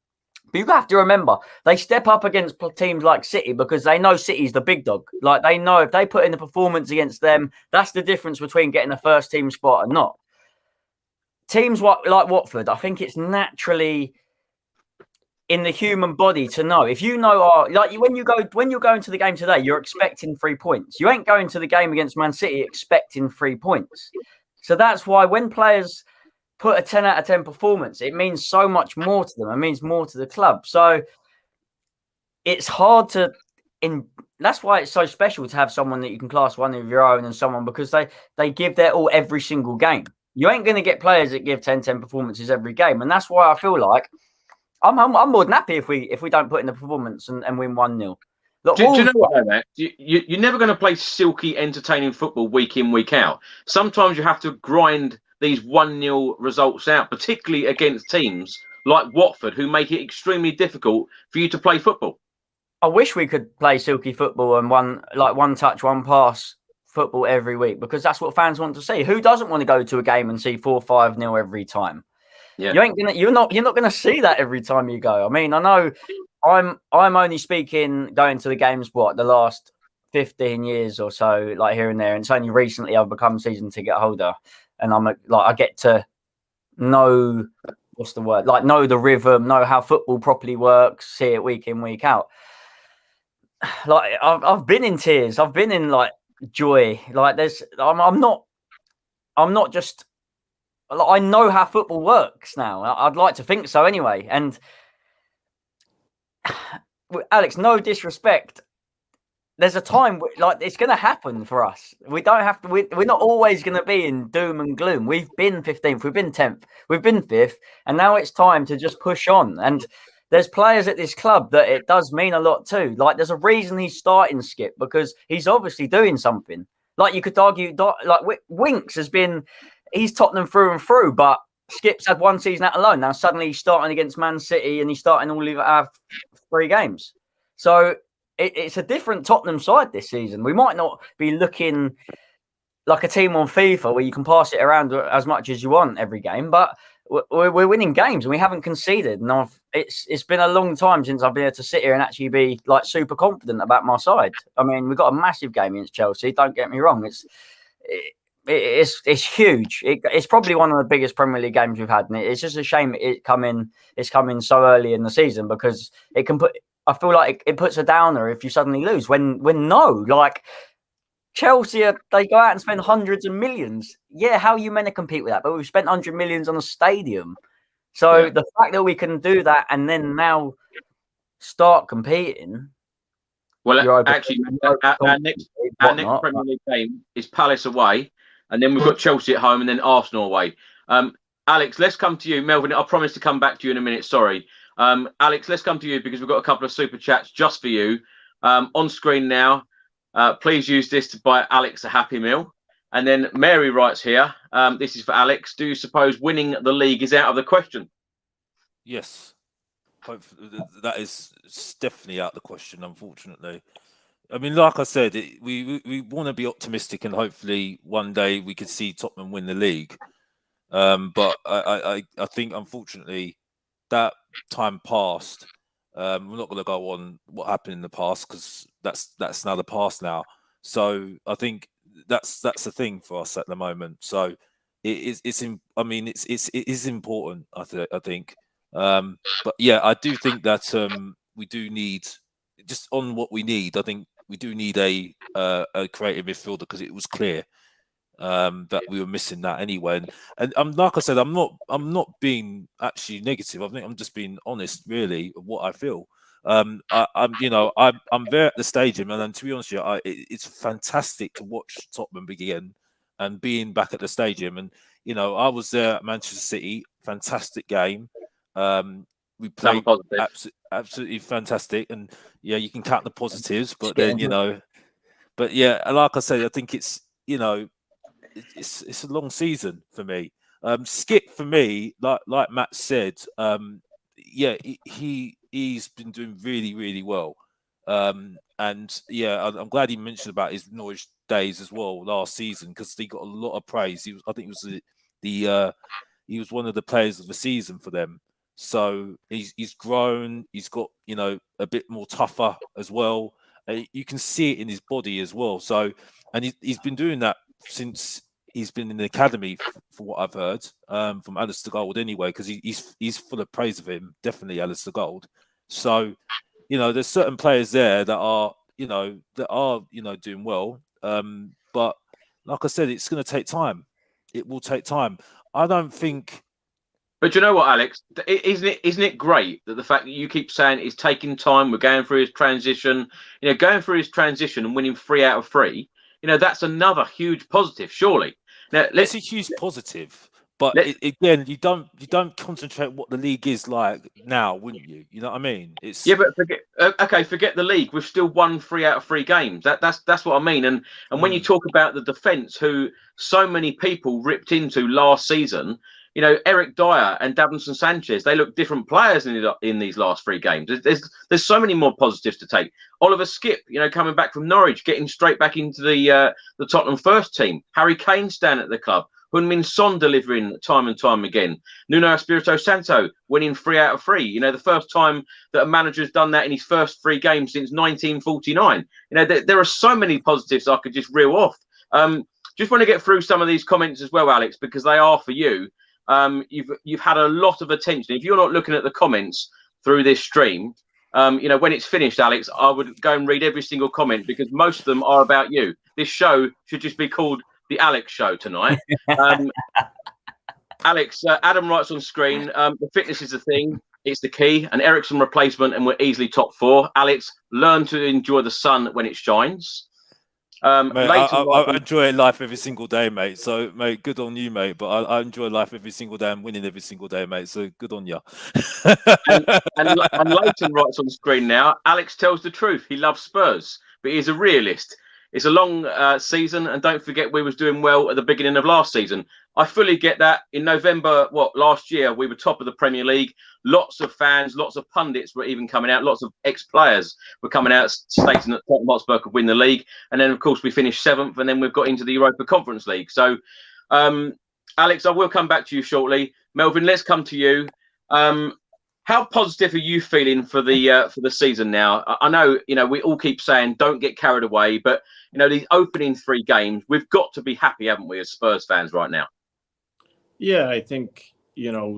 But you have to remember, they step up against teams like City because they know City's the big dog. Like, they know if they put in a performance against them, that's the difference between getting a first team spot and not. Teams like Watford, I think it's naturally in the human body to know. If you know, when you're going to the game today, you're expecting 3 points. You ain't going to the game against Man City expecting 3 points. So that's why when players put a 10 out of 10 performance, it means so much more to them. It means more to the club. So it's hard to that's why it's so special to have someone that you can class one of your own and someone, because they give their all every single game. You ain't going to get players that give 10-10 performances every game. And that's why I feel like I'm more than happy if we don't put in the performance and win 1-0. Do you know what, though, Matt? You're never going to play silky, entertaining football week in, week out. Sometimes you have to grind these 1-0 results out, particularly against teams like Watford, who make it extremely difficult for you to play football. I wish we could play silky football and one touch, one pass football every week, because that's what fans want to see. Who doesn't want to go to a game and see 4-5-0 every time? Yeah. You're not gonna see that every time you go. I mean, I know I'm only speaking going to the games the last 15 years or so, like here and there, and it's only recently I've become season ticket holder. And I get to know, know the rhythm, know how football properly works, see it week in, week out. Like, I've been in tears, I've been in joy. I'm not just, I know how football works now. I'd like to think so anyway. And Alex, no disrespect, there's a time it's going to happen for us. We don't have to. We're not always going to be in doom and gloom. We've been 15th, we've been 10th, we've been 5th, and now it's time to just push on. And there's players at this club that it does mean a lot too. Like, there's a reason he's starting Skipp, because he's obviously doing something. Like, you could argue, Winks he's Tottenham through and through, but Skipp's had 1 season out alone. Now suddenly he's starting against Man City and he's starting all of our 3 games. So it's a different Tottenham side this season. We might not be looking like a team on FIFA where you can pass it around as much as you want every game, but we're winning games and we haven't conceded. And it's been a long time since I've been able to sit here and actually be like super confident about my side. I mean, we've got a massive game against Chelsea. Don't get me wrong. It's huge. It's probably one of the biggest Premier League games we've had, and it's just a shame it's coming so early in the season, because it can put. I feel like it puts a downer if you suddenly lose. When no, like Chelsea, they go out and spend hundreds of millions. Yeah, how are you meant to compete with that? But we've spent 100 millions on a stadium. So the fact that we can do that and then now start competing. Well, actually, our next Premier League game is Palace away, and then we've got Chelsea at home, and then Arsenal away. Alex, let's come to you. Melvin, I promise to come back to you in a minute. Sorry. Alex, let's come to you because we've got a couple of super chats just for you on screen now. Please use this to buy Alex a Happy Meal. And then Mary writes here, this is for Alex. Do you suppose winning the league is out of the question? Yes. That is definitely out of the question, unfortunately. I mean, like I said, we want to be optimistic and hopefully one day we could see Tottenham win the league. But I think, unfortunately, that time passed. We're not going to go on what happened in the past because that's now the past now. So I think that's the thing for us at the moment. So it is important. I think. But yeah, I do think that we do need, just on what we need. I think we do need a creative midfielder, because it was clear that we were missing that anyway. And like I said, I'm not being actually negative. I think I'm just being honest, really, of what I feel. I'm there at the stadium, and to be honest with you, it's fantastic to watch Tottenham begin and being back at the stadium. And I was there at Manchester City, fantastic game. We played absolutely fantastic, and yeah, you can count the positives, but then but yeah, like I said, I think it's it's a long season for me. Skip for me, like Matt said, yeah, he's been doing really, really well. And yeah, I'm glad he mentioned about his Norwich days as well last season, because he got a lot of praise. I think he was one of the players of the season for them. So he's grown. He's got a bit more tougher as well. You can see it in his body as well. So, and he's been doing that since he's been in the academy, for what I've heard from Alistair Gold anyway, because he's full of praise of him, definitely Alistair Gold. So, there's certain players there that are doing well. But like I said, it's going to take time. It will take time. I don't think. But you know what, Alex? Isn't it great that the fact that you keep saying it's taking time, we're going through his transition, going through his transition and winning 3 out of 3, that's another huge positive, surely. Now, it's a huge positive, but again, you don't concentrate what the league is like now, wouldn't you? You know what I mean? But forget the league. We've still won 3 out of 3 games. That's what I mean. And when you talk about the defence, who so many people ripped into last season. Eric Dyer and Davinson Sanchez, they look different players in these last 3 games. There's so many more positives to take. Oliver Skipp, coming back from Norwich, getting straight back into the Tottenham first team. Harry Kane staying at the club. Heung-min Son delivering time and time again. Nuno Espirito Santo winning 3 out of 3. The first time that a manager's done that in his first 3 games since 1949. There are so many positives I could just reel off. Just want to get through some of these comments as well, Alex, because they are for you. You've had a lot of attention. If you're not looking at the comments through this stream, when it's finished, Alex, I would go and read every single comment, because most of them are about you. This show should just be called the Alex Show tonight. Alex, Adam writes on screen, the fitness is the thing, it's the key, an Ericsson replacement and we're easily top 4. Alex, learn to enjoy the sun when it shines. Mate, I enjoy life every single day, mate. So, mate, good on you, mate. But I enjoy life every single day. I'm winning every single day, mate. So, good on you. and Leighton writes on screen now. Alex tells the truth. He loves Spurs, but he's a realist. It's a long season, and don't forget we was doing well at the beginning of last season. I fully get that. In November, last year, we were top of the Premier League. Lots of fans, lots of pundits were even coming out. Lots of ex-players were coming out stating that Tottenham Hotspur could win the league. And then, of course, we finished 7th, and then we've got into the Europa Conference League. So, Alex, I will come back to you shortly. Melvin, let's come to you. How positive are you feeling for the season now? I know, we all keep saying don't get carried away, but these opening 3 games, we've got to be happy, haven't we, as Spurs fans right now? Yeah, I think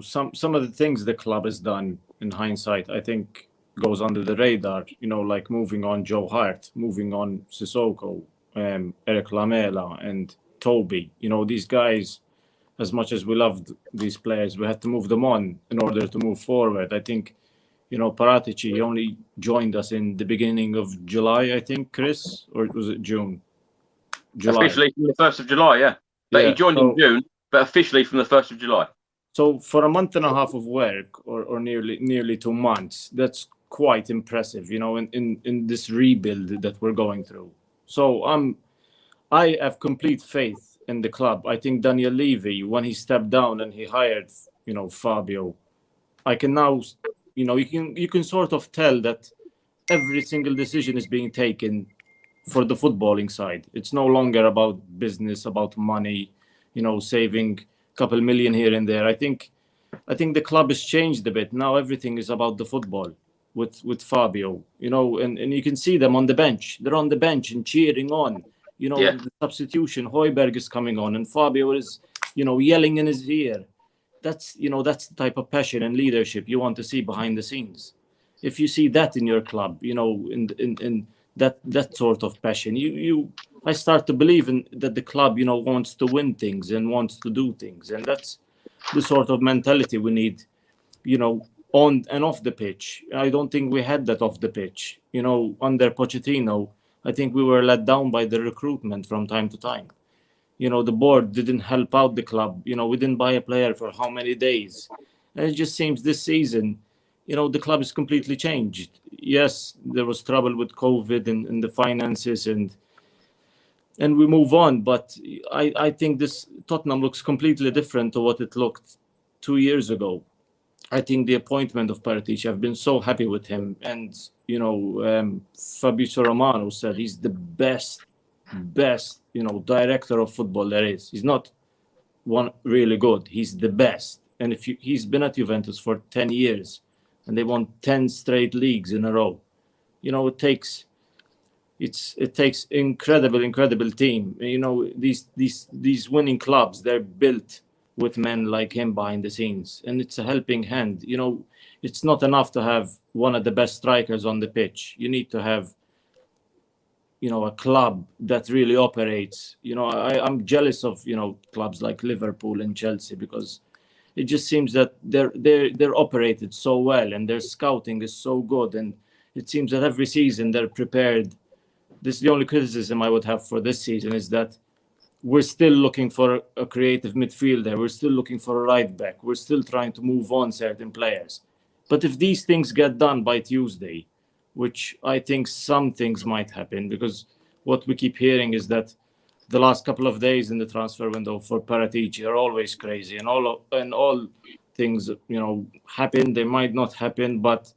some of the things the club has done in hindsight, I think goes under the radar. Like moving on Joe Hart, moving on Sissoko, Eric Lamela, and Toby. These guys, as much as we loved these players, we had to move them on in order to move forward. I think, Paratici only joined us in the beginning of July, I think, Chris, or was it June? July. Officially from the 1st of July, yeah. But he joined in June, but officially from the 1st of July. So for a month and a half of work, or nearly 2 months, that's quite impressive, in this rebuild that we're going through. So I have complete faith in the club. I think Daniel Levy, when he stepped down and he hired, Fabio, I can now, you can sort of tell that every single decision is being taken for the footballing side. It's no longer about business, about money, saving a couple million here and there. I think the club has changed a bit. Now everything is about the football with Fabio, and you can see them on the bench. They're on the bench and cheering on. The substitution, Højbjerg is coming on, and Fabio is, yelling in his ear. That's the type of passion and leadership you want to see behind the scenes. If you see that in your club, in that sort of passion, I start to believe in that the club, wants to win things and wants to do things, and that's the sort of mentality we need, on and off the pitch. I don't think we had that off the pitch. Under Pochettino, I think we were let down by the recruitment from time to time. The board didn't help out the club. We didn't buy a player for how many days. And it just seems this season, the club is completely changed. Yes, there was trouble with COVID and the finances, and we move on. But I think this Tottenham looks completely different to what it looked 2 years ago. I think the appointment of Paratici, I've been so happy with him. And, Fabrizio Romano said he's the best, director of football there is. He's not one really good. He's the best. And he's been at Juventus for 10 years and they won 10 straight leagues in a row. It takes incredible team. These winning clubs, they're built with men like him behind the scenes, and it's a helping hand. It's not enough to have one of the best strikers on the pitch. You need to have, a club that really operates. I'm jealous of, clubs like Liverpool and Chelsea, because it just seems that they're operated so well and their scouting is so good, and it seems that every season they're prepared. This is the only criticism I would have for this season, is that we're still looking for a creative midfielder. We're still looking for a right back. We're still trying to move on certain players. But if these things get done by Tuesday, which I think some things might happen, because what we keep hearing is that the last couple of days in the transfer window for Paratici are always crazy, and all things, happen. They might not happen, but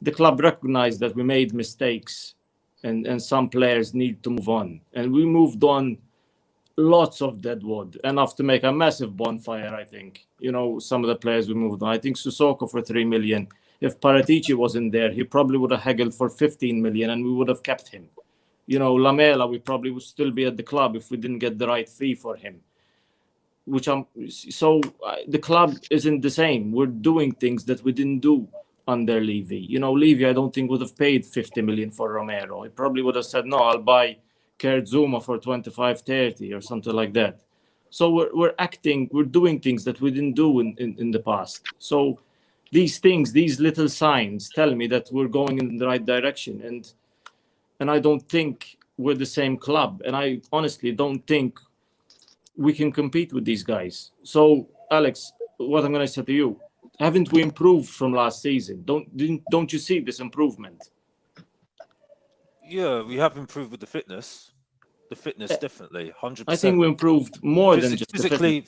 the club recognized that we made mistakes, and some players need to move on. And we moved on lots of dead wood, enough to make a massive bonfire, I think. Some of the players we moved on. I think Sissoko for 3 million. If Paratici wasn't there, he probably would have haggled for 15 million and we would have kept him. Lamela, we probably would still be at the club if we didn't get the right fee for him. The club isn't the same. We're doing things that we didn't do under Levy. Levy, I don't think would have paid 50 million for Romero. He probably would have said, no, I'll buy Kurt Zuma for 25-30 or something like that. So we're doing things that we didn't do in the past. So these things, these little signs tell me that we're going in the right direction. And I don't think we're the same club. And I honestly don't think we can compete with these guys. So, Alex, what I'm going to say to you, haven't we improved from last season? Don't you see this improvement? Yeah, we have improved with the fitness. The fitness, definitely, 100%. I think we improved more than just physically.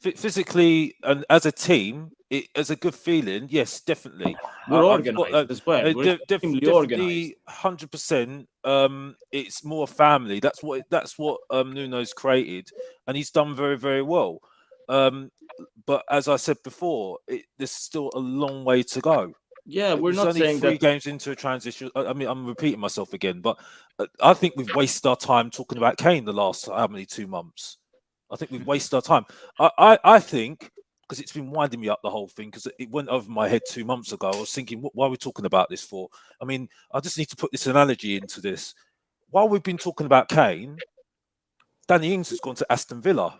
Physically, and as a team, as a good feeling. Yes, definitely. We're organized as well. We're definitely organized. 100%. It's more family. That's what Nuno's created, and he's done very, very well. But as I said before, there's still a long way to go. Yeah, we're It's not only saying three that. games into a transition. I mean, I'm repeating myself again, but I think we've wasted our time talking about Kane the last 2 months. I think we've wasted our time. I think, because it's been winding me up, the whole thing, because it went over my head 2 months ago. I was thinking, why are we talking about this for? I mean, I just need to put this analogy into this. While we've been talking about Kane, Danny Ings has gone to Aston Villa.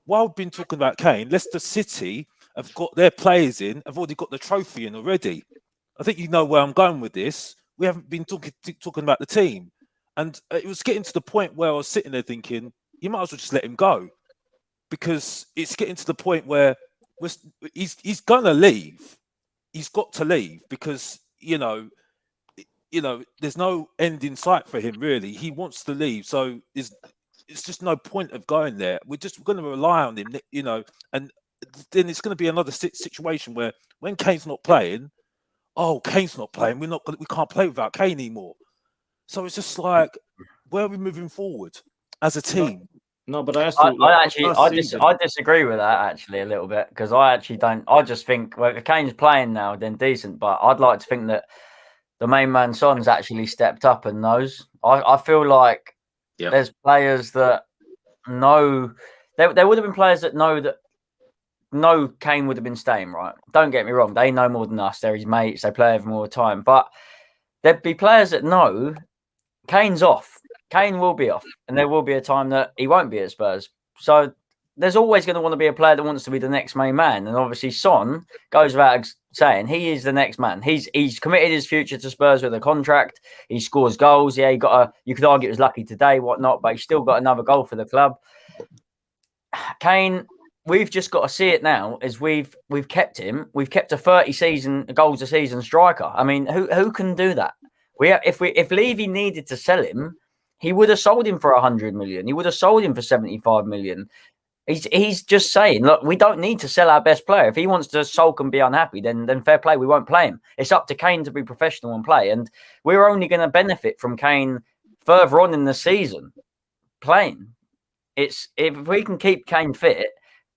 While we've been talking about Kane, Leicester City have got their players in, have already got the trophy in already. I think you know where I'm going with this. We haven't been talking about the team. And it was getting to the point where I was sitting there thinking, you might as well just let him go. Because it's getting to the point where he's going to leave. He's got to leave because, there's no end in sight for him, really. He wants to leave. So it's just no point of going there. We're going to rely on him, and then it's going to be another situation where when Kane's not playing, Kane's not playing. We can't play without Kane anymore. So it's just like, where are we moving forward as a team? No, but I disagree with that actually a little bit, because I actually don't. I just think, well, if Kane's playing now, then decent. But I'd like to think that the main man Son's actually stepped up and knows. I feel like there's players that know. There would have been players that know Kane would have been staying, right? Don't get me wrong. They know more than us. They're his mates. They play with him all the time. But there'd be players that know Kane's off. Kane will be off. And there will be a time that he won't be at Spurs. So there's always going to want to be a player that wants to be the next main man. And obviously Son goes without saying he is the next man. He's committed his future to Spurs with a contract. He scores goals. Yeah, you could argue it was lucky today, whatnot, but he's still got another goal for the club. Kane, we've just got to see it now as we've kept him. We've kept a 30 goals a season striker. I mean, who can do that? If Levy needed to sell him, he would have sold him for 100 million. He would have sold him for 75 million. He's just saying, look, we don't need to sell our best player. If he wants to sulk and be unhappy, then fair play. We won't play him. It's up to Kane to be professional and play. And we're only going to benefit from Kane further on in the season playing. If we can keep Kane fit,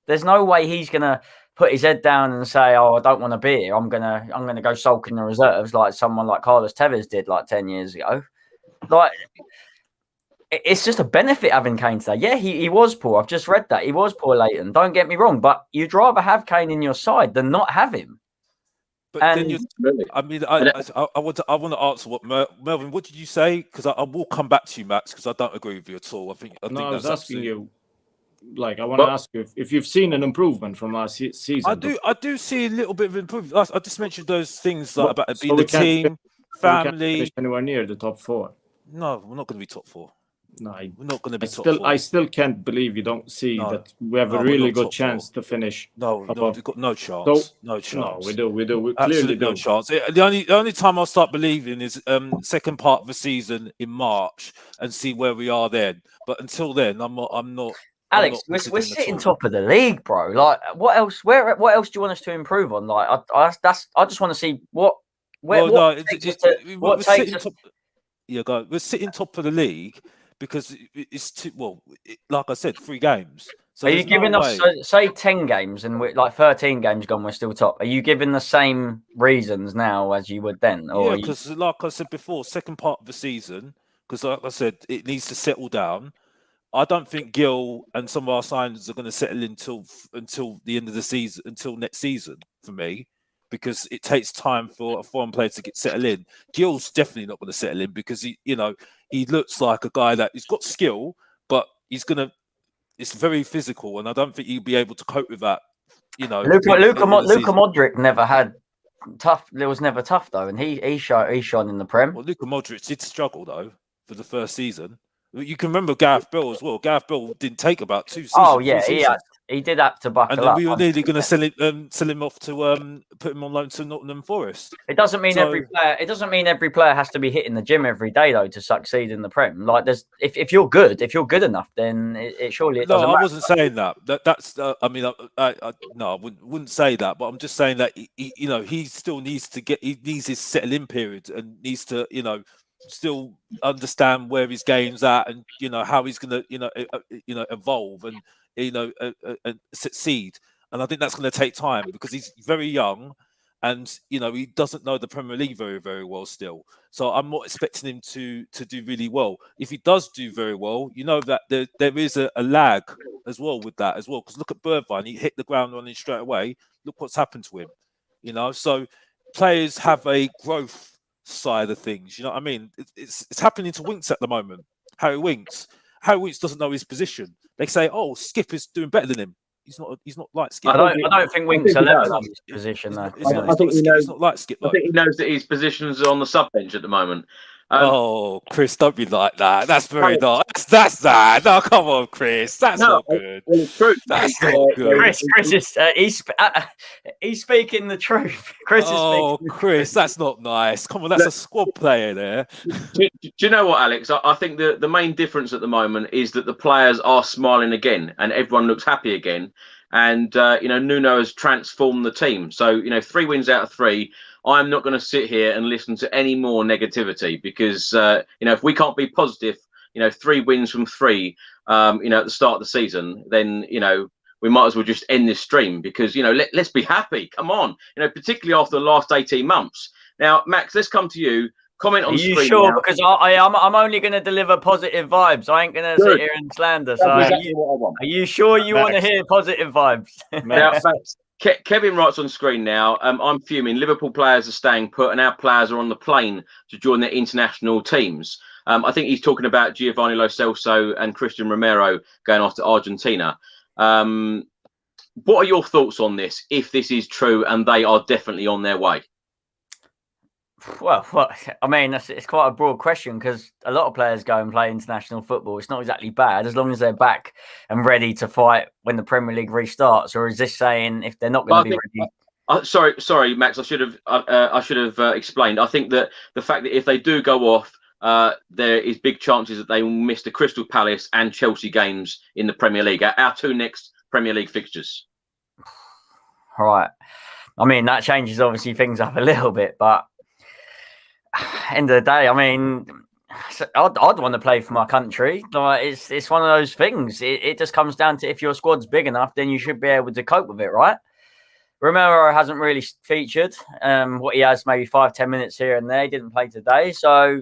there's no way he's going to put his head down and say, I don't want to be here. I'm gonna go sulk in the reserves like someone like Carlos Tevez did like 10 years ago. Like, it's just a benefit having Kane today. Yeah, he was poor. I've just read that. He was poor, Leighton. Don't get me wrong, but you'd rather have Kane in your side than not have him. But then I want to answer what Melvin, what did you say? Because I will come back to you, Max, because I don't agree with you at all. I was asking you, like, I want to ask you if you've seen an improvement from last season. I do see a little bit of improvement. I just mentioned those things like about being the team, family. Finish anywhere near the top four. No, we're not going to be top four. No, we're not going to be top four. I still can't believe you don't see that we have a really good chance to finish. No, we've got no chance. No chance. No, we do. We Absolutely clearly do. No chance. The only time I'll start believing is second part of the season in March and see where we are then. But until then, I'm not. Alex, we're sitting top of the league, bro. Like, what else? What else do you want us to improve on? Like, I just want to see what. We're sitting top of the league because it's like I said, 3 games. So are you giving us say 10 games and we're like 13 games gone, we're still top? Are you giving the same reasons now as you would then? Or because like I said before, second part of the season, because like I said, it needs to settle down. I don't think Gil and some of our signings are going to settle until the end of the season, until next season for me, because it takes time for a foreign player to settle in. Gil's definitely not going to settle in because he looks like a guy that he's got skill, but it's very physical, and I don't think he'll be able to cope with that. Luka Modric never had tough. It was never tough though, and he shone in the Prem. Well, Luka Modric did struggle though for the first season. You can remember Gareth Bale as well. Gareth Bale didn't take about 2 seasons. Oh yeah, he did have to buckle up. And then we were nearly going to sell him off to put him on loan to Nottingham Forest. It doesn't mean every player. It doesn't mean every player has to be hitting the gym every day though to succeed in the Prem. Like if you're good enough, then it surely. No, I wasn't saying that. That's. I mean, I wouldn't say that. But I'm just saying that he still needs to he needs his settle-in period and needs to still understand where his game's at and how he's gonna evolve, and succeed. And I think that's going to take time because he's very young, and he doesn't know the Premier League very, very well still. So I'm not expecting him to do really well. If he does do very well, that there is a lag as well with that as well. Because look at Bergwijn, he hit the ground running straight away. Look what's happened to him. So players have a growth side of things. You know what I mean? It's happening to Winks at the moment. Harry Winks doesn't know his position. They say, "Oh, Skip is doing better than him." He's not like Skip. I don't think Winks are level on his position though. I think he knows. He's not like Skip. I think he knows that his position's on the sub bench at the moment. Chris, don't be like that. That's very nice. That's that. No, come on, Chris. That's not good. Well, it's true. That's not good. Chris is he's speaking the truth. Chris is speaking. Chris, that's not nice. Come on, that's a squad player there. Do you know what, Alex? I think the main difference at the moment is that the players are smiling again, and everyone looks happy again. And Nuno has transformed the team. So 3 wins out of 3. I'm not going to sit here and listen to any more negativity because if we can't be positive, 3 wins from 3, at the start of the season, then we might as well just end this stream because let's be happy. Come on, particularly after the last 18 months. Now, Max, let's come to you. Comment on screen. Are you sure? Now. Because I'm only going to deliver positive vibes. I ain't going to sit here and slander. So exactly what I want. Are you sure you want to hear positive vibes? Now, Kevin writes on screen now, I'm fuming. Liverpool players are staying put and our players are on the plane to join their international teams. I think he's talking about Giovanni Lo Celso and Christian Romero going off to Argentina. What are your thoughts on this, if this is true and they are definitely on their way? Well, I mean, it's quite a broad question because a lot of players go and play international football. It's not exactly bad as long as they're back and ready to fight when the Premier League restarts. Or is this saying if they're not going to be ready? Sorry, Max. I should have explained. I think that the fact that if they do go off, there is big chances that they will miss the Crystal Palace and Chelsea games in the Premier League. Our 2 next Premier League fixtures. All right. I mean, that changes obviously things up a little bit, but. End of the day, I mean, I'd want to play for my country. Like it's one of those things. It just comes down to if your squad's big enough, then you should be able to cope with it, right? Romero hasn't really featured. What he has, maybe 5-10 minutes here and there. He didn't play today, so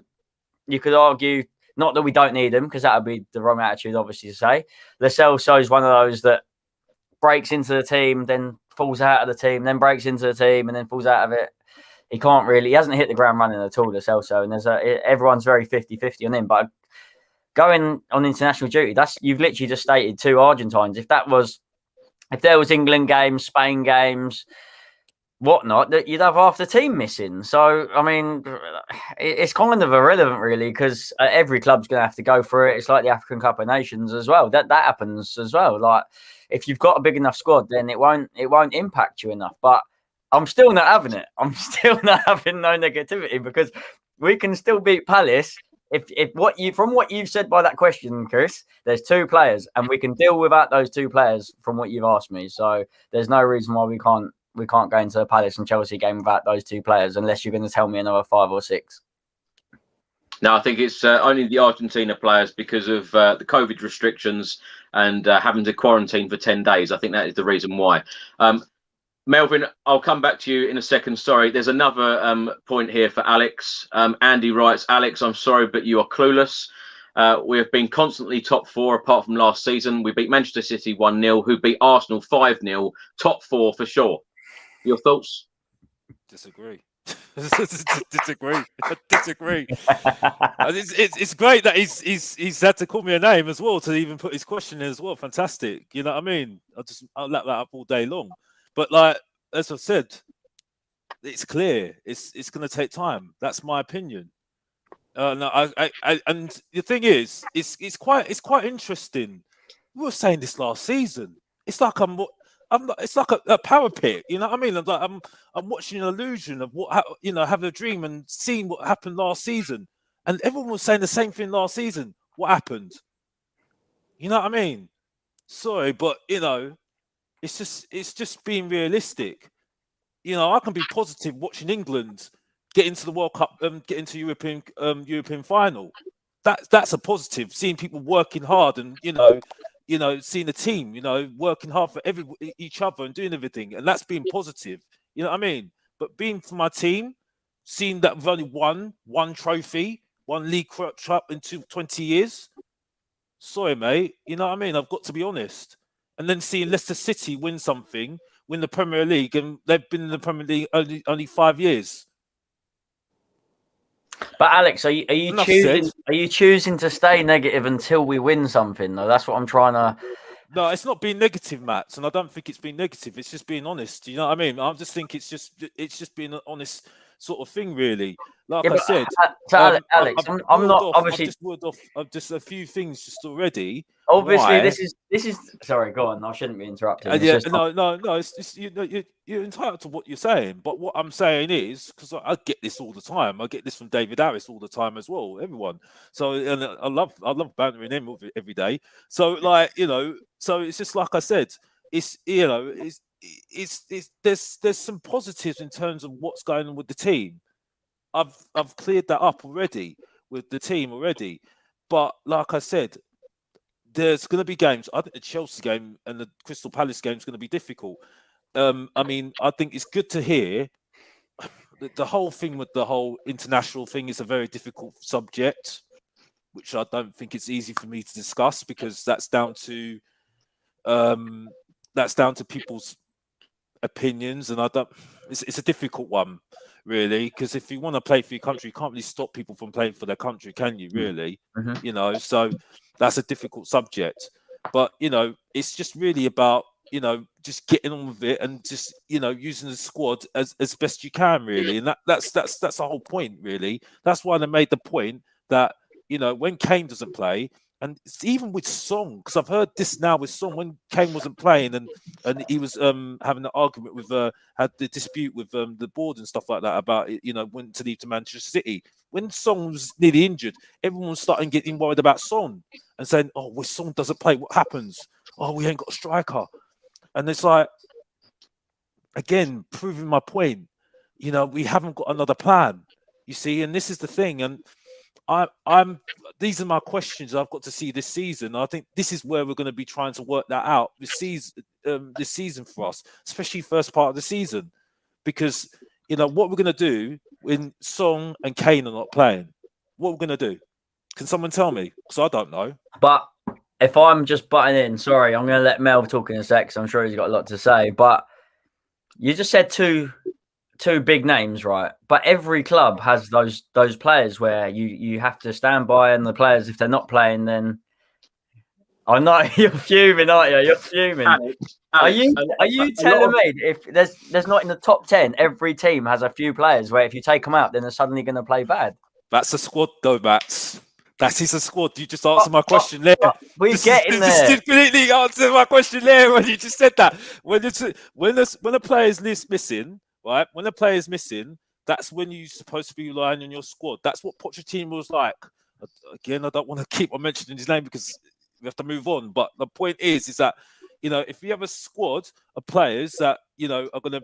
you could argue not that we don't need him because that would be the wrong attitude, obviously, to say. Lo Celso is one of those that breaks into the team, then falls out of the team, then breaks into the team, and then falls out of it. He hasn't hit the ground running at all, Lo Celso, and everyone's very 50-50 on him. But going on international duty, you've literally just stated 2 Argentines. If there was England games, Spain games, whatnot, you'd have half the team missing. So, I mean, it's kind of irrelevant, really, because every club's going to have to go through it. It's like the African Cup of Nations as well. That happens as well. Like, if you've got a big enough squad, then it won't impact you enough. But I'm still not having it. I'm still not having no negativity because we can still beat Palace. From what you've said by that question, Chris, there's 2 players and we can deal without those 2 players from what you've asked me. So there's no reason why we can't go into a Palace and Chelsea game without those 2 players unless you're going to tell me another 5 or 6. No, I think it's only the Argentina players because of the COVID restrictions and having to quarantine for 10 days. I think that is the reason why. Melvin, I'll come back to you in a second. Sorry, there's another point here for Alex. Andy writes, Alex, I'm sorry, but you are clueless. We have been constantly top 4 apart from last season. We beat Manchester City 1-0, who beat Arsenal 5-0. Top 4 for sure. Your thoughts? Disagree. Disagree. It's great that he's had to call me a name as well to even put his question in as well. Fantastic. You know what I mean? I'll lap that up all day long. But like as I said, it's clear. It's going to take time. That's my opinion. No, I and the thing is, it's quite interesting. We were saying this last season. It's like it's like a power pit. You know what I mean? I'm watching an illusion of having a dream and seeing what happened last season. And everyone was saying the same thing last season. What happened? You know what I mean? Sorry, but it's just being realistic. I can be positive watching England get into the World Cup, get into European final. That's a positive. Seeing people working hard and you know, seeing the team, you know, working hard for each other and doing everything, and that's being positive. You know what I mean? But being for my team, seeing that we've only won one trophy, one league cup in 20 years. Sorry, mate. You know what I mean? I've got to be honest. And then seeing Leicester City win the Premier League, and they've been in the Premier League only 5 years. But Alex, are you choosing to stay negative until we win something? Though that's what I'm trying to. No, it's not being negative, Matt, and I don't think it's being negative. It's just being honest. You know what I mean? I just think it's just being an honest sort of thing, really. Like I said, Alex, I'm not obviously. I've just word off just a few things just already. Obviously, Why? this is. Sorry, go on. I shouldn't be interrupting. No. It's you're entitled to what you're saying, but what I'm saying is because I get this all the time. I get this from David Harris all the time as well. Everyone. So and I love bantering him every day. So like so it's just like I said. It's there's some positives in terms of what's going on with the team. I've cleared that up already with the team already, but like I said, there's going to be games. I think the Chelsea game and the Crystal Palace game is going to be difficult. I mean, I think it's good to hear the whole thing with the whole international thing is a very difficult subject, which I don't think it's easy for me to discuss because that's down to people's opinions, and I don't. It's a difficult one, really, because if you want to play for your country, you can't really stop people from playing for their country, can you? Really, So that's a difficult subject. But it's just really about just getting on with it and just using the squad as best you can, really, and that's the whole point, really. That's why they made the point that when Kane doesn't play. And it's even with Song, because I've heard this now with Song when Kane wasn't playing and he was having an argument with had the dispute with the board and stuff like that about when to leave to Manchester City. When Song was nearly injured, everyone was starting getting worried about Song and saying, "Oh, when Song doesn't play, what happens? Oh, we ain't got a striker." And it's like, again, proving my point. We haven't got another plan. You see, and this is the thing, and these are my questions I've got to see this season. I think this is where we're going to be trying to work that out this season for us, especially first part of the season, because what we're going to do when Song and Kane are not playing. What we're going to do? Can someone tell me? Because I don't know. But if I'm just butting in, sorry, I'm going to let Mel talk in a sec. 'Cause I'm sure he's got a lot to say. But you just said two big names, right? But every club has those players where you have to stand by, and the players, if they're not playing, then I know you're fuming, aren't you? You're fuming. Alex, are you telling me if there's not in the top 10, every team has a few players where if you take them out, then they're suddenly going to play bad? That's a squad, though, Max. That is a squad. You just answered my question there. We're getting there. You completely answered my question there when you just said that. When a player's list missing. Right, when a player is missing, that's when you're supposed to be relying on your squad. That's what Pochettino was like. Again, I don't want to keep on mentioning his name because we have to move on. But the point is that if you have a squad of players that are going to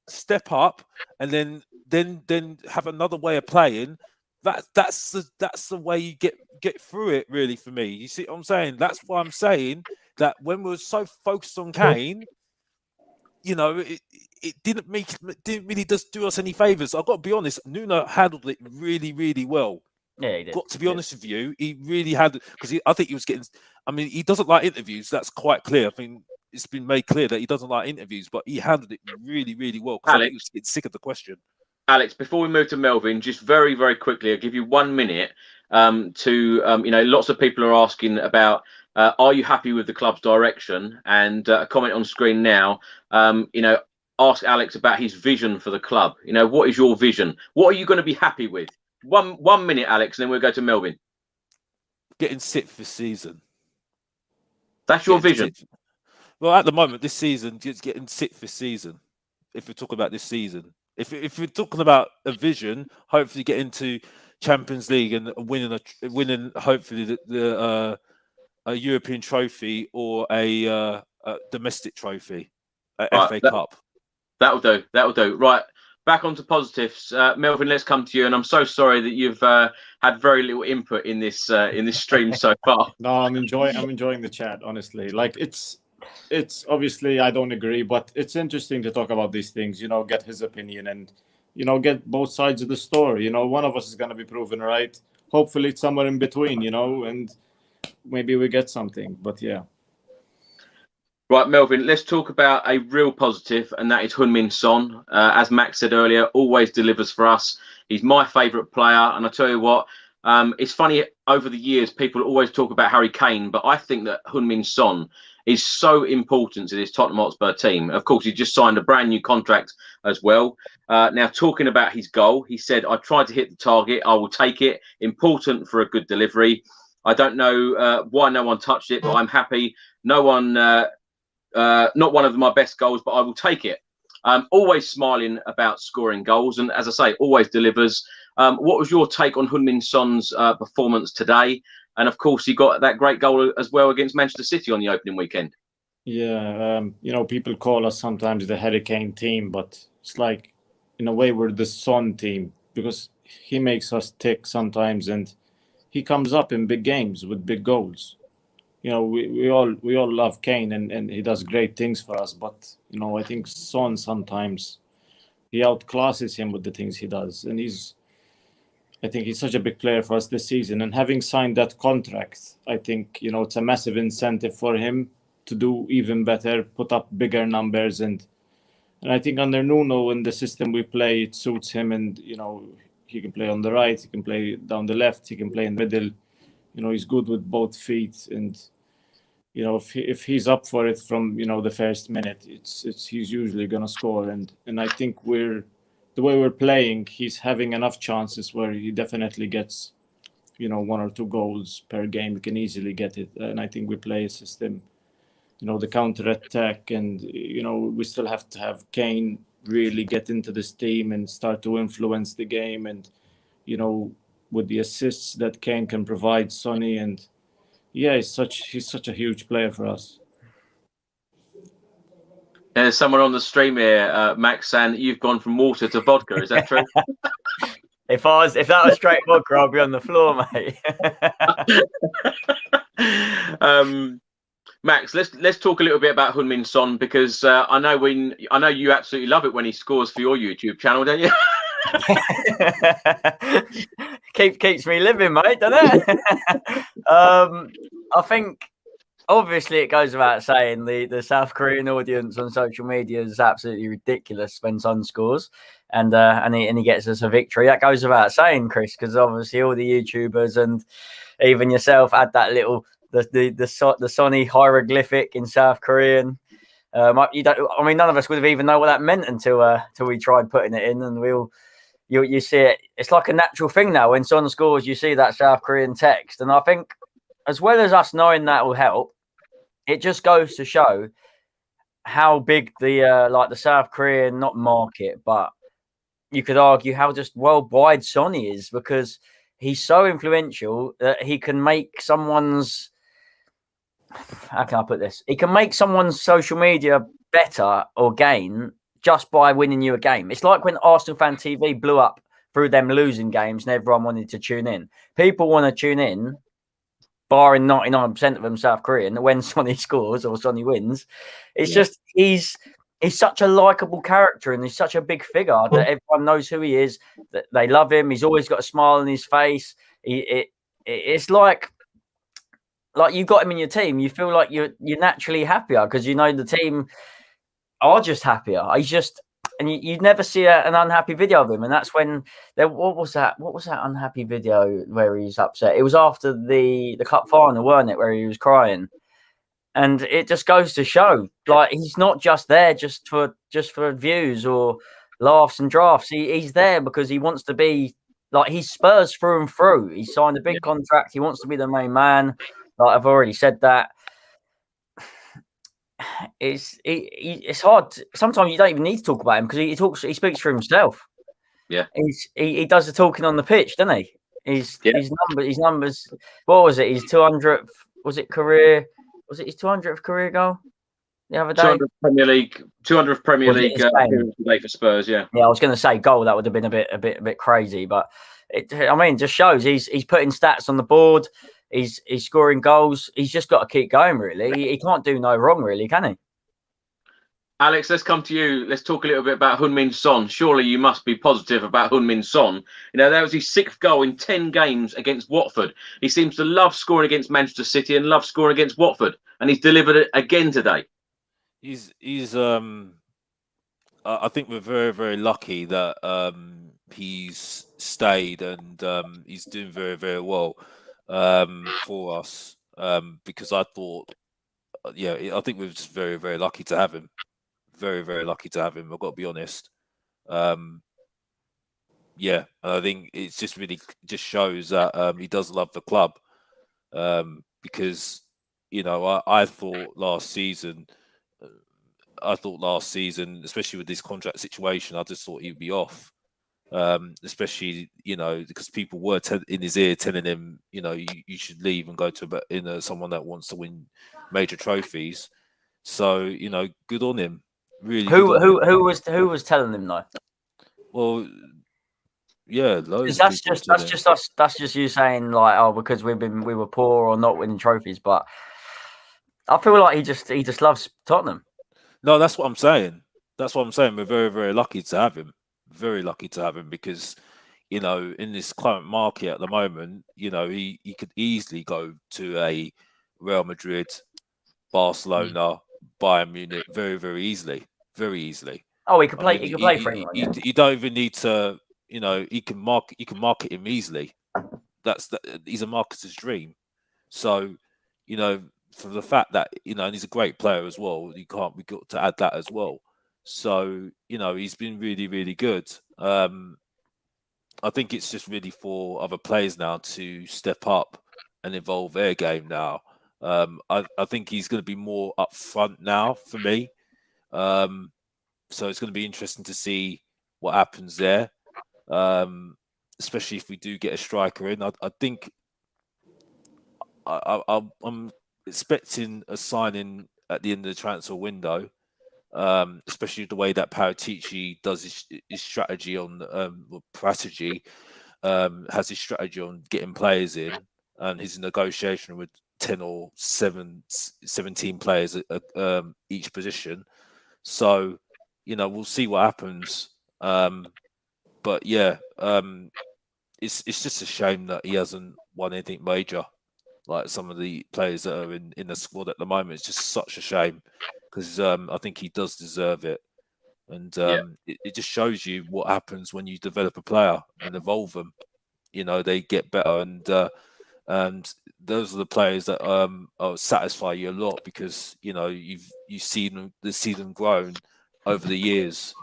step up and then have another way of playing, that's the way you get through it. Really, for me, you see what I'm saying? That's why I'm saying that when we're so focused on Kane. It didn't really just do us any favors. I've got to be honest. Nuno handled it really, really well. Yeah, he did. Got to be honest with you, he really had because I think he was getting. I mean, he doesn't like interviews. That's quite clear. I think it's been made clear that he doesn't like interviews, but he handled it really, really well. Because I think he was getting sick of the question. Alex, before we move to Melvin, just very, very quickly, I'll give you 1 minute to lots of people are asking about. Are you happy with the club's direction? And a comment on screen now. Ask Alex about his vision for the club. What is your vision? What are you going to be happy with? One minute, Alex, and then we'll go to Melvin. Getting sit for season. That's your vision. Well, at the moment, this season, just getting sit for season. If we're talking about this season, if we're talking about a vision, hopefully get into Champions League and winning hopefully a European trophy or a domestic trophy, FA Cup. That'll do. Right. back onto positives. Melvin, let's come to you. And I'm so sorry that you've had very little input in this stream so far. No, I'm enjoying the chat, honestly. Like it's obviously I don't agree, but it's interesting to talk about these things, you know, get his opinion and, you know, get both sides of the story. You know, one of us is going to be proven right. Hopefully it's somewhere in between, you know, and maybe we get something, but yeah. Right, Melvin, let's talk about a real positive, and that is Heung-min Son. As Max said earlier, always delivers for us. He's my favourite player, and I tell you what, it's funny, over the years, people always talk about Harry Kane, but I think that Heung-min Son is so important to this Tottenham Hotspur team. Of course, he just signed a brand new contract as well. Now, talking about his goal, he said, I tried to hit the target. I will take it. Important for a good delivery. I don't know why no one touched it, but I'm happy. No one... not one of my best goals, but I will take it. Always smiling about scoring goals, and as I say, always delivers. What was your take on Heung-min Son's performance today? And of course, he got that great goal as well against Manchester City on the opening weekend. Yeah, you know, people call us sometimes the Harry Kane team, but it's like, in a way, we're the Son team because he makes us tick sometimes, and he comes up in big games with big goals. You know, we all love Kane and he does great things for us, but you know, I think Son sometimes he outclasses him with the things he does, and I think he's such a big player for us this season. And having signed that contract, I think, you know, it's a massive incentive for him to do even better, put up bigger numbers, and I think under Nuno and the system we play, it suits him. And you know, he can play on the right, he can play down the left, he can play in the middle. You know, he's good with both feet, and you know, if he's up for it from, you know, the first minute, he's usually gonna score. And I think the way we're playing, he's having enough chances where he definitely gets, you know, 1 or 2 goals per game. He can easily get it, and I think we play a system, you know, the counter attack, and you know, we still have to have Kane really get into this team and start to influence the game, and you know, with the assists that Kane can provide, Sonny, and yeah, he's such a huge player for us. There's someone on the stream here, Max, saying you've gone from water to vodka. Is that true? If that was straight vodka, I'd be on the floor, mate. Max, let's talk a little bit about Heung-min Son, because I know you absolutely love it when he scores for your YouTube channel, don't you? keeps me living, mate, doesn't it? I think obviously it goes without saying the South Korean audience on social media is absolutely ridiculous when Son scores, and he gets us a victory. That goes without saying, Chris, because obviously all the YouTubers and even yourself had that little the Sonny hieroglyphic in South Korean. You don't. I mean, none of us would have even known what that meant until we tried putting it in, and you see it. It's like a natural thing now. When Son scores, you see that South Korean text, and I think, as well as us knowing that will help, it just goes to show how big the South Korean, not market, but you could argue how just worldwide Sonny is, because he's so influential that he can make someone's, how can I put this? He can make someone's social media better or gain just by winning you a game. It's like when Arsenal Fan TV blew up through them losing games and everyone wanted to tune in. People want to tune in, barring 99% of them South Korean, when Sonny scores or Sonny wins. It's just he's such a likable character, and he's such a big figure that everyone knows who he is, that they love him. He's always got a smile on his face. It's like you got him in your team, you feel like you're naturally happier because you know the team are just happier. He's just, and you never see an unhappy video of him. And that's when what was that unhappy video where he's upset? It was after the cup final, weren't it, where he was crying? And it just goes to show, like, he's not just there just for views or laughs and drafts. He's there because he wants to be, like, he's Spurs through and through. He signed a big contract. He wants to be the main man. Like, I've already said that. It's hard. Sometimes you don't even need to talk about him because he speaks for himself. Yeah. He does the talking on the pitch, doesn't he? His numbers. What was it? His 200th. Was it his 200th career goal? the other day. 200th Premier League, 200th Premier Was it League in Spain? appearance today for Spurs. Yeah. Yeah, I was going to say goal. That would have been a bit crazy, but I mean, just shows he's putting stats on the board. He's scoring goals. He's just got to keep going. Really, he can't do no wrong. Really, can he? Alex, let's come to you. Let's talk a little bit about Heung-min Son. Surely you must be positive about Heung-min Son. You know, that was his 6th goal in 10 games against Watford. He seems to love scoring against Manchester City and love scoring against Watford, and he's delivered it again today. I think we're very, very lucky that he's stayed and he's doing very, very well for us. Because I thought, I think we're just very, very lucky to have him. Very, very lucky to have him. I've got to be honest. And I think it's just really just shows that he does love the club. Because I thought last season, especially with this contract situation, I just thought he'd be off. Especially because people were in his ear telling him, you should leave and go to someone that wants to win major trophies. So good on him. Really, who was telling him though? Well, yeah, loads. That's just us. That's just you saying like, oh, because we were poor or not winning trophies. But I feel like he just loves Tottenham. No, that's what I'm saying. We're very, very lucky to have him. Very lucky to have him because, in this current market at the moment, he could easily go to a Real Madrid, Barcelona, Bayern Munich very, very easily. Very easily. Oh, he could play. He could play for anyone. Yeah. You don't even need to. He can market him easily. He's a marketer's dream. So, for the fact that and he's a great player as well. We got to add that as well. So he's been really, really good. I think it's just really for other players now to step up and evolve their game now. I think he's going to be more up front now for me. So it's going to be interesting to see what happens there, especially if we do get a striker in. I think I'm expecting a signing at the end of the transfer window, especially the way that Paratici does his strategy on has his strategy on getting players in, and his negotiation with 10 or 17 players at each position. So, we'll see what happens. But yeah, it's just a shame that he hasn't won anything major. Like some of the players that are in the squad at the moment, it's just such a shame because I think he does deserve it. And it just shows you what happens when you develop a player and evolve them. They get better, and those are the players that satisfy you a lot because you see them grown over the years.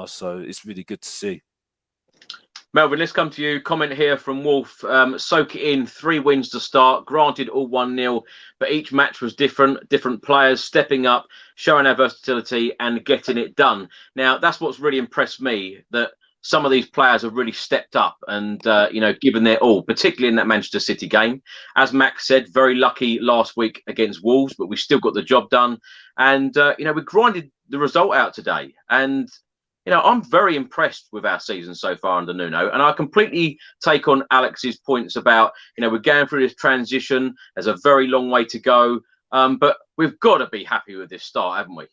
So it's really good to see. Melvin, let's come to you. Comment here from Wolf. Soak it in. 3 wins to start. Granted, all 1-0, but each match was different. Different players stepping up, showing their versatility and getting it done. Now, that's what's really impressed me, that some of these players have really stepped up and, given their all, particularly in that Manchester City game. As Max said, very lucky last week against Wolves, but we still got the job done. And, we grinded the result out today. And, I'm very impressed with our season so far under Nuno. And I completely take on Alex's points about, we're going through this transition. There's a very long way to go. But we've got to be happy with this start, haven't we?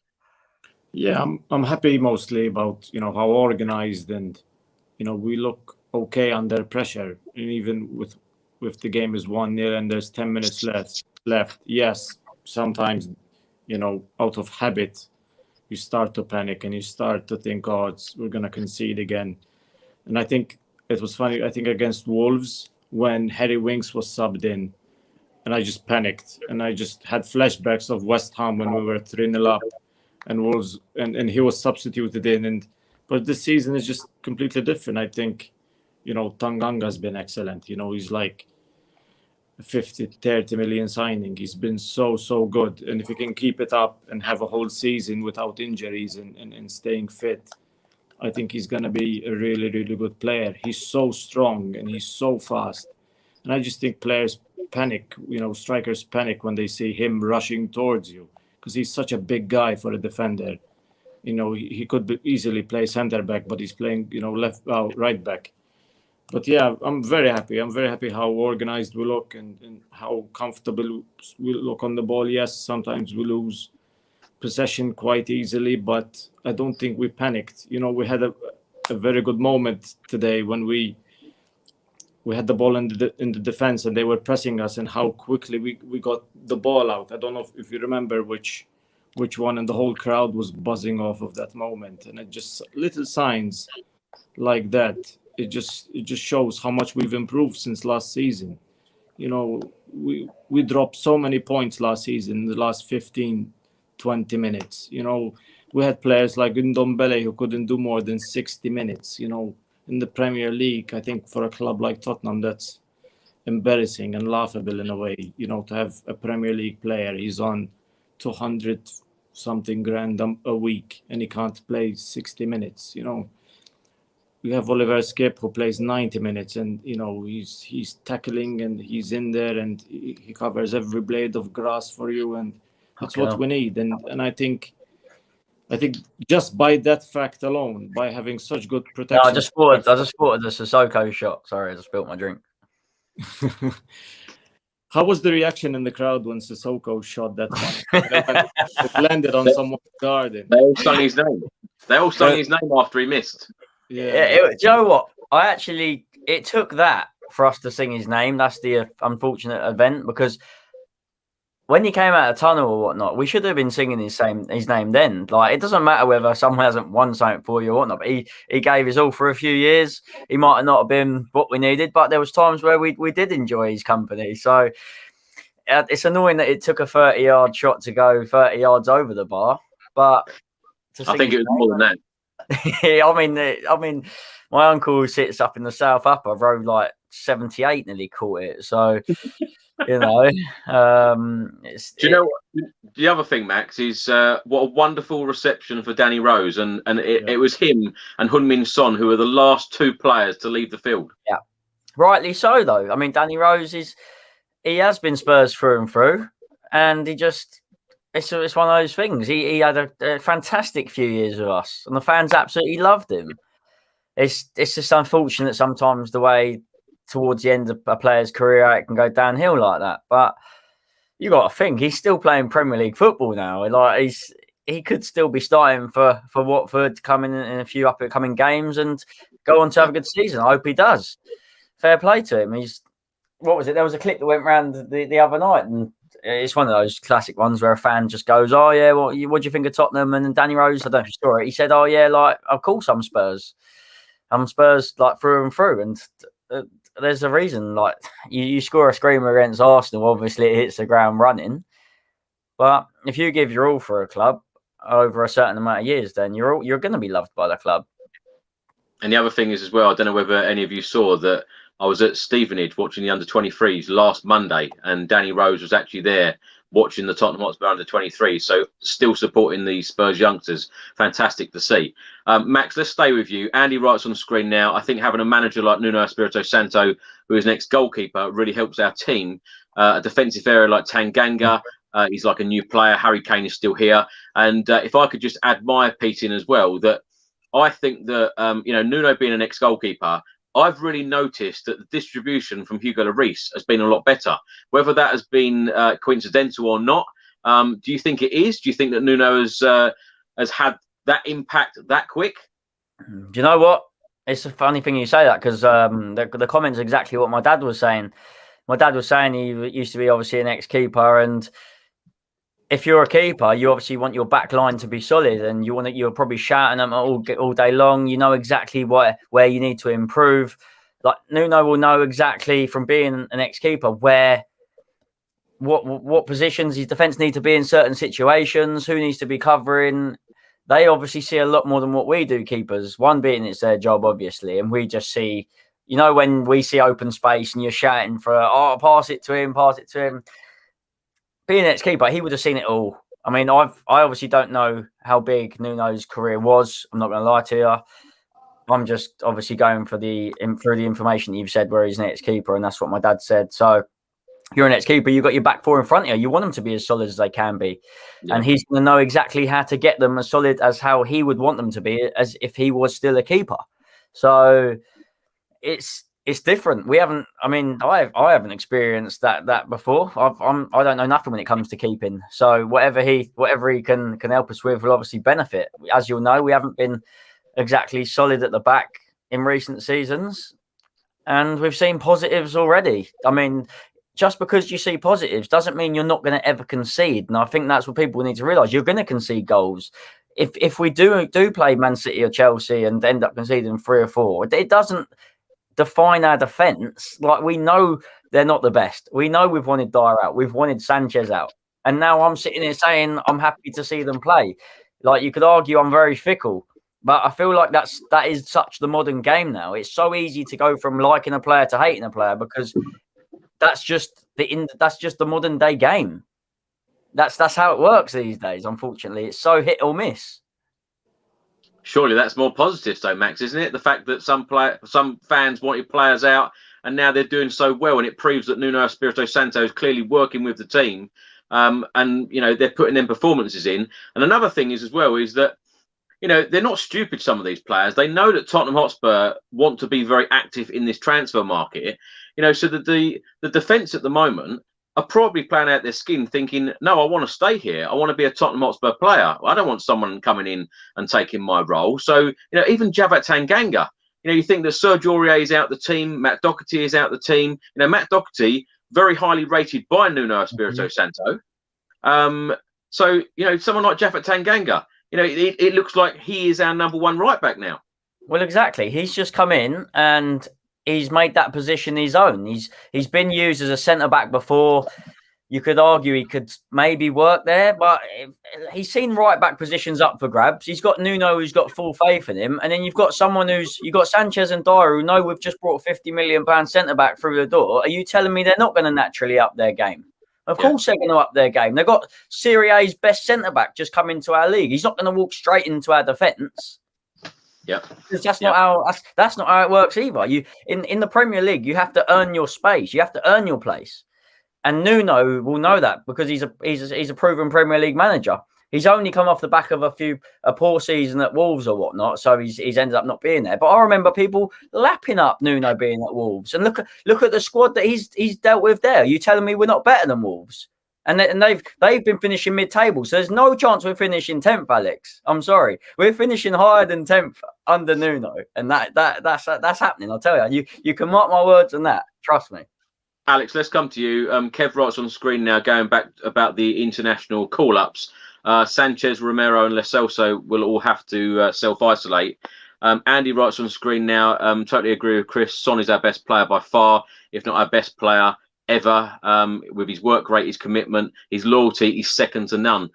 Yeah, I'm happy mostly about, how organized and, we look okay under pressure. And even with the game is 1-0 and there's 10 minutes left. Yes, sometimes, out of habit, you start to panic and you start to think, we're going to concede again. And I think it was funny, against Wolves, when Harry Winks was subbed in, and I just panicked. And I just had flashbacks of West Ham when we were 3-0 up and Wolves, and he was substituted in. But this season is just completely different. I think, Tanganga's been excellent. He's like 30 million signing. He's been so good, and if he can keep it up and have a whole season without injuries and staying fit, I think he's gonna be a really, really good player. He's so strong and he's so fast, and I just think players panic, strikers panic when they see him rushing towards you because he's such a big guy for a defender. You know, he could easily play center back, but he's playing, you know, right back. But yeah, I'm very happy. I'm very happy how organized we look and how comfortable we look on the ball. Yes, sometimes we lose possession quite easily, but I don't think we panicked. You know, we had a very good moment today when we had the ball in the defense and they were pressing us, and how quickly we got the ball out. I don't know if you remember which one, and the whole crowd was buzzing off of that moment. And it just little signs like that. It just shows how much we've improved since last season. You know, we dropped so many points last season in the last 15, 20 minutes. You know, we had players like Ndombele who couldn't do more than 60 minutes. You know, in the Premier League, I think for a club like Tottenham, that's embarrassing and laughable in a way. You know, to have a Premier League player, he's on 200 something grand a week and he can't play 60 minutes. You know, we have Oliver Skip who plays 90 minutes, and you know, he's tackling and he's in there and he covers every blade of grass for you, and that's what we need. And I think just by that fact alone, by having such good protection. No, I just spotted the Sissoko shot. Sorry, I just spilled my drink. How was the reaction in the crowd when Sissoko shot that one? It landed on someone's garden. They all sung his name. They all sung his name after he missed. Yeah. Do you know what? It took that for us to sing his name. That's the unfortunate event, because when he came out of the tunnel or whatnot, we should have been singing his name then. Like, it doesn't matter whether someone hasn't won something for you or whatnot, but he gave his all for a few years. He might have not have been what we needed, but there was times where we did enjoy his company. So it's annoying that it took a 30-yard shot to go 30 yards over the bar, but I think it was more than that. I mean, my uncle sits up in the South Upper, rode like 78, nearly caught it. So, you know, do you know what? The other thing, Max, is what a wonderful reception for Danny Rose, and it was him and Heung-min Son who were the last two players to leave the field. Yeah, rightly so, though. I mean, Danny Rose he has been Spurs through and through, and it's one of those things. He had a fantastic few years with us, and the fans absolutely loved him. It's just unfortunate sometimes the way towards the end of a player's career it can go downhill like that. But you got to think he's still playing Premier League football now. Like, he could still be starting for Watford, coming in a few upcoming games and go on to have a good season. I hope he does. Fair play to him. What was it? There was a clip that went around the other night, and it's one of those classic ones where a fan just goes, "Oh yeah, what do you think of Tottenham?" And then Danny Rose, I don't know if you saw it, he said, "Oh yeah, like, of course I'm Spurs. I'm Spurs like through and through." And there's a reason. Like, you score a screamer against Arsenal, obviously it hits the ground running. But if you give your all for a club over a certain amount of years, then you're going to be loved by the club. And the other thing is as well, I don't know whether any of you saw that I was at Stevenage watching the under-23s last Monday, and Danny Rose was actually there watching the Tottenham Hotspur under-23. So still supporting the Spurs youngsters. Fantastic to see. Max, let's stay with you. Andy writes on the screen now, I think having a manager like Nuno Espirito Santo, who is an ex-goalkeeper, really helps our team. A defensive area like Tanganga, he's like a new player. Harry Kane is still here. And if I could just add my piece in as well, that I think that, Nuno being an ex-goalkeeper, I've really noticed that the distribution from Hugo Lloris has been a lot better. Whether that has been coincidental or not, do you think it is? Do you think that Nuno has had that impact that quick? Do you know what? It's a funny thing you say that, because the comment's exactly what my dad was saying. My dad was saying he used to be obviously an ex-keeper, and if you're a keeper, you obviously want your back line to be solid, and you're probably shouting them all day long. You know exactly where you need to improve. Like, Nuno will know exactly from being an ex-keeper what positions his defence need to be in certain situations, who needs to be covering. They obviously see a lot more than what we do, keepers. One being it's their job, obviously, and we just see, when we see open space and you're shouting for, pass it to him. Being an ex-keeper, he would have seen it all. I mean, I obviously don't know how big Nuno's career was. I'm not going to lie to you. I'm just obviously going through the information that you've said where he's an ex-keeper, and that's what my dad said. So you're an ex-keeper, you've got your back four in front of you. You want them to be as solid as they can be. Yeah. And he's going to know exactly how to get them as solid as how he would want them to be as if he was still a keeper. So it's different. We haven't, I mean, I haven't experienced that before. I don't know nothing when it comes to keeping. So whatever he can help us with will obviously benefit. As you'll know, we haven't been exactly solid at the back in recent seasons. And we've seen positives already. I mean, just because you see positives doesn't mean you're not going to ever concede. And I think that's what people need to realise. You're going to concede goals. If we do play Man City or Chelsea and end up conceding 3 or 4, it doesn't define our defence. Like, we know they're not the best. We know we've wanted Dyer out. We've wanted Sanchez out. And now I'm sitting here saying I'm happy to see them play. Like, you could argue I'm very fickle. But I feel like that is such the modern game now. It's so easy to go from liking a player to hating a player because that's just the modern day game. That's how it works these days. Unfortunately, it's so hit or miss. Surely that's more positive, though, Max, isn't it? The fact that some fans wanted players out, and now they're doing so well, and it proves that Nuno Espirito Santo is clearly working with the team, and they're putting them performances in. And another thing is as well is that they're not stupid. Some of these players, they know that Tottenham Hotspur want to be very active in this transfer market. So that the defence at the moment are probably playing out their skin, thinking, no, I want to stay here. I want to be a Tottenham Hotspur player. I don't want someone coming in and taking my role. So, even Javat Tanganga, you think that Serge Aurier is out the team. Matt Doherty is out the team. Matt Doherty, very highly rated by Nuno Espirito Santo. So, someone like Javat Tanganga, it looks like he is our number one right back now. Well, exactly. He's just come in and he's made that position his own. He's been used as a centre back before. You could argue he could maybe work there, but he's seen right back positions up for grabs. He's got Nuno, who's got full faith in him, and then you've got you've got Sanchez and Dyer, who know we've just brought £50 million centre back through the door. Are you telling me they're not going to naturally up their game? Of course they're going to up their game. They've got Serie A's best centre back just come into our league. He's not going to walk straight into our defence. Yeah, because that's not how it works either. You in the Premier League, you have to earn your space. You have to earn your place, and Nuno will know that because he's a proven Premier League manager. He's only come off the back of a poor season at Wolves or whatnot, so he's ended up not being there. But I remember people lapping up Nuno being at Wolves, and look at the squad that he's dealt with there. Are you telling me we're not better than Wolves? And they've been finishing mid-table, so there's no chance we're finishing 10th, Alex. I'm sorry, we're finishing higher than 10th under Nuno, and that's happening. I'll tell you. You can mark my words on that. Trust me. Alex, let's come to you. Kev writes on screen now, going back about the international call-ups. Sanchez, Romero, and Lo Celso will all have to self-isolate. Andy writes on screen now. Totally agree with Chris. Son is our best player by far, if not our best player ever, with his work rate, his commitment, his loyalty. He's second to none.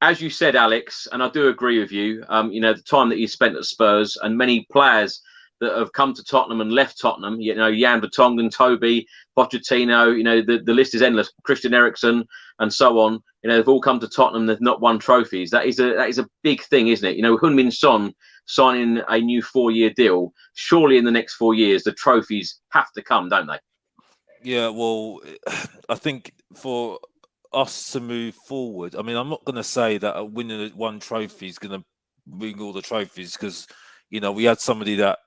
As you said, Alex, and I do agree with you, the time that you spent at Spurs and many players that have come to Tottenham and left Tottenham, Jan Vertonghen, Toby, Pochettino, the list is endless, Christian Eriksen and so on, they've all come to Tottenham, they've not won trophies. That is a big thing, isn't it? Heung-min Son signing a new 4-year deal, surely in the next 4 years, the trophies have to come, don't they? Yeah, well, I think for us to move forward, I mean, I'm not going to say that winning one trophy is going to bring all the trophies because, we had somebody that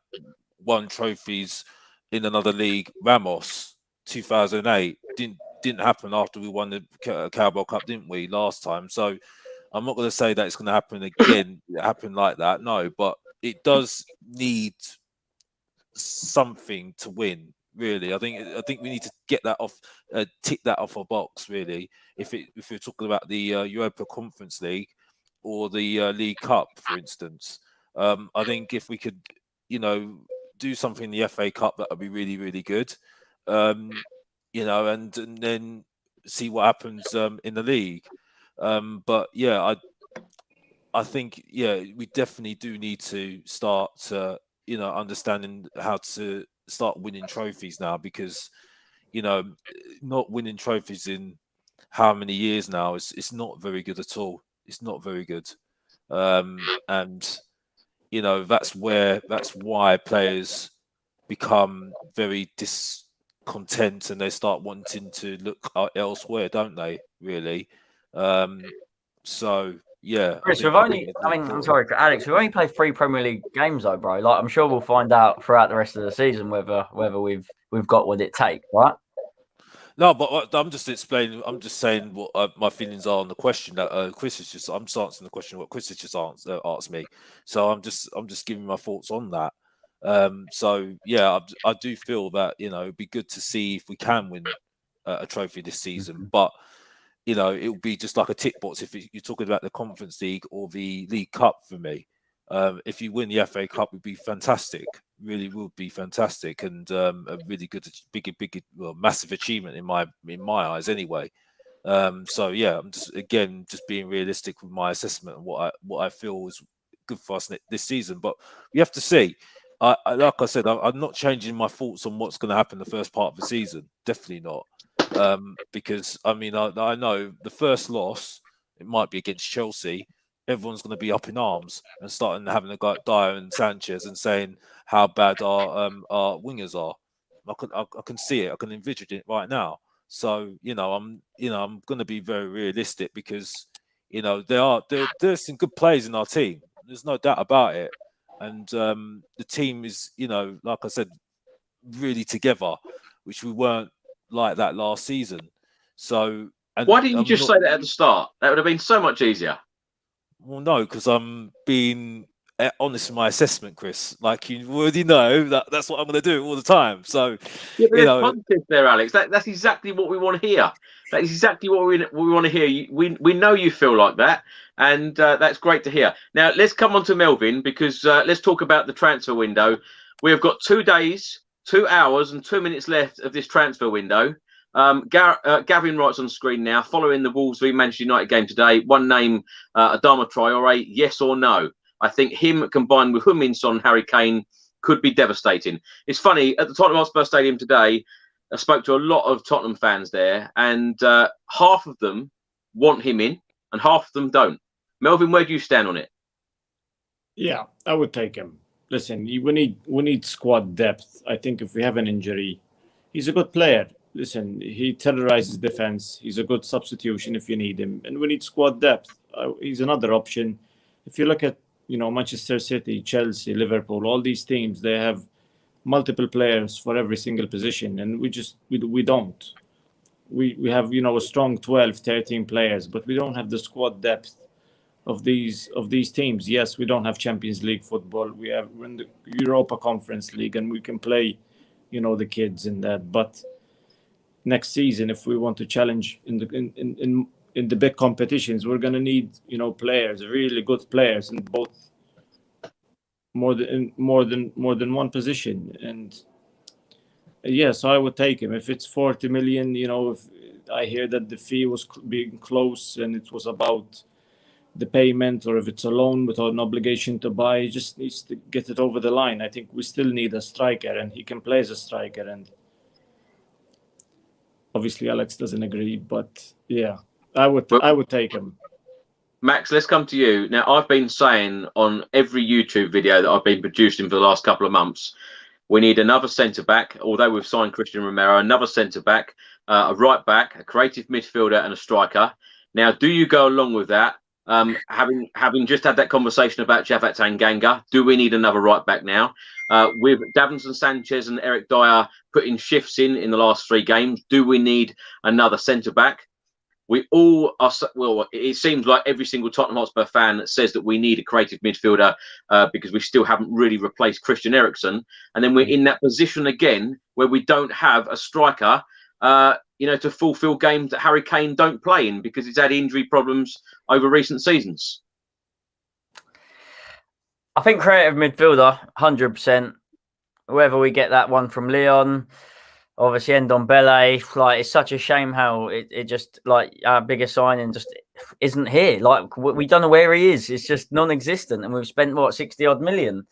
won trophies in another league, Ramos, 2008. Didn't happen after we won the Carabao Cup, didn't we, last time? So I'm not going to say that it's going to happen again. It happened like that, no, but it does need something to win. Really, I think we need to get that off, tick that off a box. Really, if we're talking about the Europa Conference League or the League Cup, for instance, I think if we could, do something in the FA Cup, that would be really, really good. And then see what happens in the league. But yeah, I think we definitely do need to start, understanding how to start winning trophies now, because not winning trophies in how many years now it's not very good at all. It's not very good, and that's why players become very content and they start wanting to look elsewhere, don't they? Really. So yeah, Chris, I'm sorry, Alex, we've only played 3 Premier League games though, bro. Like, I'm sure we'll find out throughout the rest of the season whether we've got what it takes, right? No, but I'm just explaining. I'm just saying what my feelings are on the question that Chris has just. I'm just answering the question what Chris has just asked me. So I'm just giving my thoughts on that. So yeah, I do feel that it'd be good to see if we can win a trophy this season, but it will be just like a tick box if you're talking about the Conference League or the League Cup for me. If you win the FA Cup, it would be fantastic. Really would be fantastic, and a really good, massive achievement in my eyes, anyway. So yeah, I'm just being realistic with my assessment and what I feel is good for us this season. But we have to see. Like I said, I'm not changing my thoughts on what's going to happen the first part of the season. Definitely not, because I know the first loss, it might be against Chelsea. Everyone's going to be up in arms and starting having a go at Dyer and Sanchez and saying how bad our wingers are. I can see it. I can envision it right now. So I'm going to be very realistic because there's some good players in our team. There's no doubt about it, and the team is like I said, really together, which we weren't like that last season. So why didn't you just say that at the start? That would have been so much easier. Well, no, because I'm being honest in my assessment, Chris. Like you already know that's what I'm going to do all the time. So, positive there, Alex. That's exactly what we want to hear. That is exactly what we want to hear. We know you feel like that, and that's great to hear. Now let's come on to Melvin because let's talk about the transfer window. We have got 2 days, 2 hours, and 2 minutes left of this transfer window. Gavin writes on screen now, following the Wolves v Manchester United game today, one name, Adama Traore, yes or no? I think him combined with Heung-min Son and Harry Kane could be devastating. It's funny, at the Tottenham Hotspur Stadium today, I spoke to a lot of Tottenham fans there, and half of them want him in and half of them don't. Melvin, where do you stand on it? Yeah, I would take him. Listen, we need squad depth. I think if we have an injury, he's a good player. Listen, he terrorizes defense. He's a good substitution if you need him. And we need squad depth. He's another option. If you look at, Manchester City, Chelsea, Liverpool, all these teams, they have multiple players for every single position. And we don't. We have, a strong 12, 13 players, but we don't have the squad depth of these teams. Yes, we don't have Champions League football. We're in the Europa Conference League and we can play, the kids in that. But next season, if we want to challenge in the big competitions, we're gonna need players, really good players in both more than one position. And yes, I would take him if it's 40 million. If I hear that the fee was being close and it was about the payment, or if it's a loan without an obligation to buy, he just needs to get it over the line. I think we still need a striker, and he can play as a striker. And obviously, Alex doesn't agree, but yeah, I would take him. Max, let's come to you. Now, I've been saying on every YouTube video that I've been producing for the last couple of months, we need another centre-back, although we've signed Christian Romero, another centre-back, a right-back, a creative midfielder and a striker. Now, do you go along with that? Having just had that conversation about Japhet Tanganga, do we need another right-back now? With Davinson Sanchez and Eric Dyer putting shifts in the last 3 games, do we need another centre-back? We all are, well, it seems like every single Tottenham Hotspur fan says that we need a creative midfielder because we still haven't really replaced Christian Eriksen. And then we're in that position again where we don't have a striker, to fulfill games that Harry Kane don't play in because he's had injury problems over recent seasons. I think creative midfielder, 100%. Whether we get that one from Leon, obviously Ndombele, like it's such a shame how it just like our biggest signing just isn't here. Like we don't know where he is. It's just non-existent, and we've spent what 60 odd million.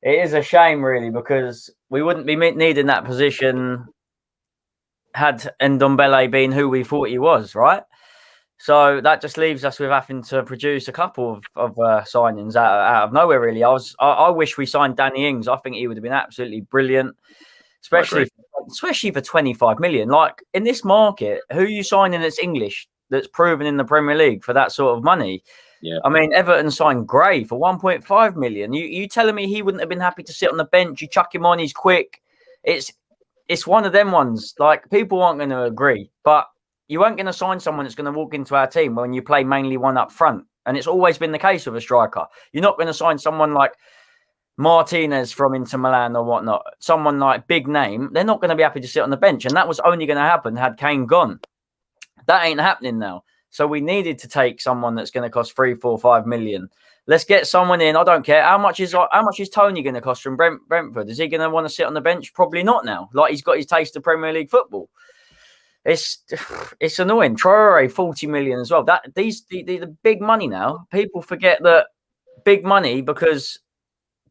It is a shame, really, because we wouldn't be needing that position had Ndombele been who we thought he was, right? So that just leaves us with having to produce a couple of signings out of nowhere, really. I wish we signed Danny Ings. I think he would have been absolutely brilliant, especially especially for 25 million. Like in this market, who are you signing that's English, that's proven in the Premier League for that sort of money? Yeah. I mean, Everton signed Gray for 1.5 million. You telling me he wouldn't have been happy to sit on the bench? You chuck him on, he's quick. It's one of them ones. Like, people aren't going to agree, but you aren't going to sign someone that's going to walk into our team when you play mainly one up front. And it's always been the case with a striker. You're not going to sign someone like Martinez from Inter Milan or whatnot, someone like big name. They're not going to be happy to sit on the bench. And that was only going to happen had Kane gone. That ain't happening now. So we needed to take someone that's going to cost 3, 4, 5 million. Let's get someone in. I don't care how much is Tony going to cost from Brentford. Is he going to want to sit on the bench? Probably not now. Like, he's got his taste of Premier League football. It's annoying. Traore 40 million as well. The big money now. People forget that big money, because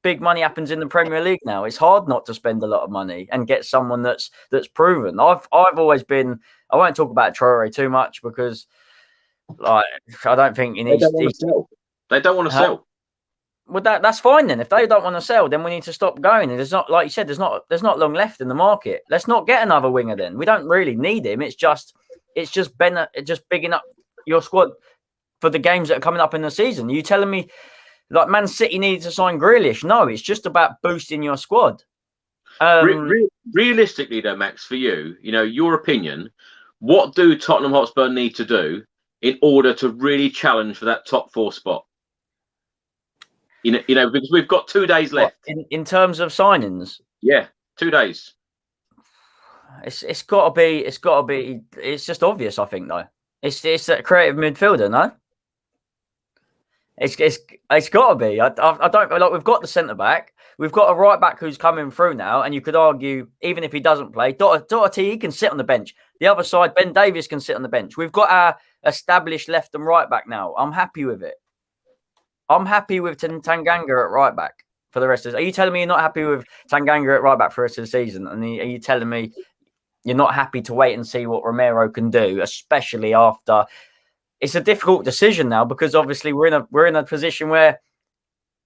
big money happens in the Premier League now. It's hard not to spend a lot of money and get someone that's proven. I've always been. I won't talk about Traore too much because, like, I don't think he needs. They don't want to sell. Well, that's fine then. If they don't want to sell, then we need to stop going. And there's not, like you said, there's not long left in the market. Let's not get another winger then. We don't really need him. It's just bigging up your squad for the games that are coming up in the season. You telling me like Man City needed to sign Grealish? No, it's just about boosting your squad. Realistically, though, Max, for you, your opinion, what do Tottenham Hotspur need to do in order to really challenge for that top 4 spot? Because we've got 2 days left. In terms of signings? Yeah, 2 days. It's got to be. It's just obvious, I think, though. It's that creative midfielder, no? It's got to be. I don't like. We've got the centre back. We've got a right back who's coming through now, and you could argue even if he doesn't play, Doherty, he can sit on the bench. The other side, Ben Davies can sit on the bench. We've got our established left and right back now. I'm happy with it. I'm happy with Tanganga at right back for the rest of the season. Are you telling me you're not happy with Tanganga at right back for the rest of the season? And are you telling me you're not happy to wait and see what Romero can do, especially after? It's a difficult decision now because obviously we're in a position where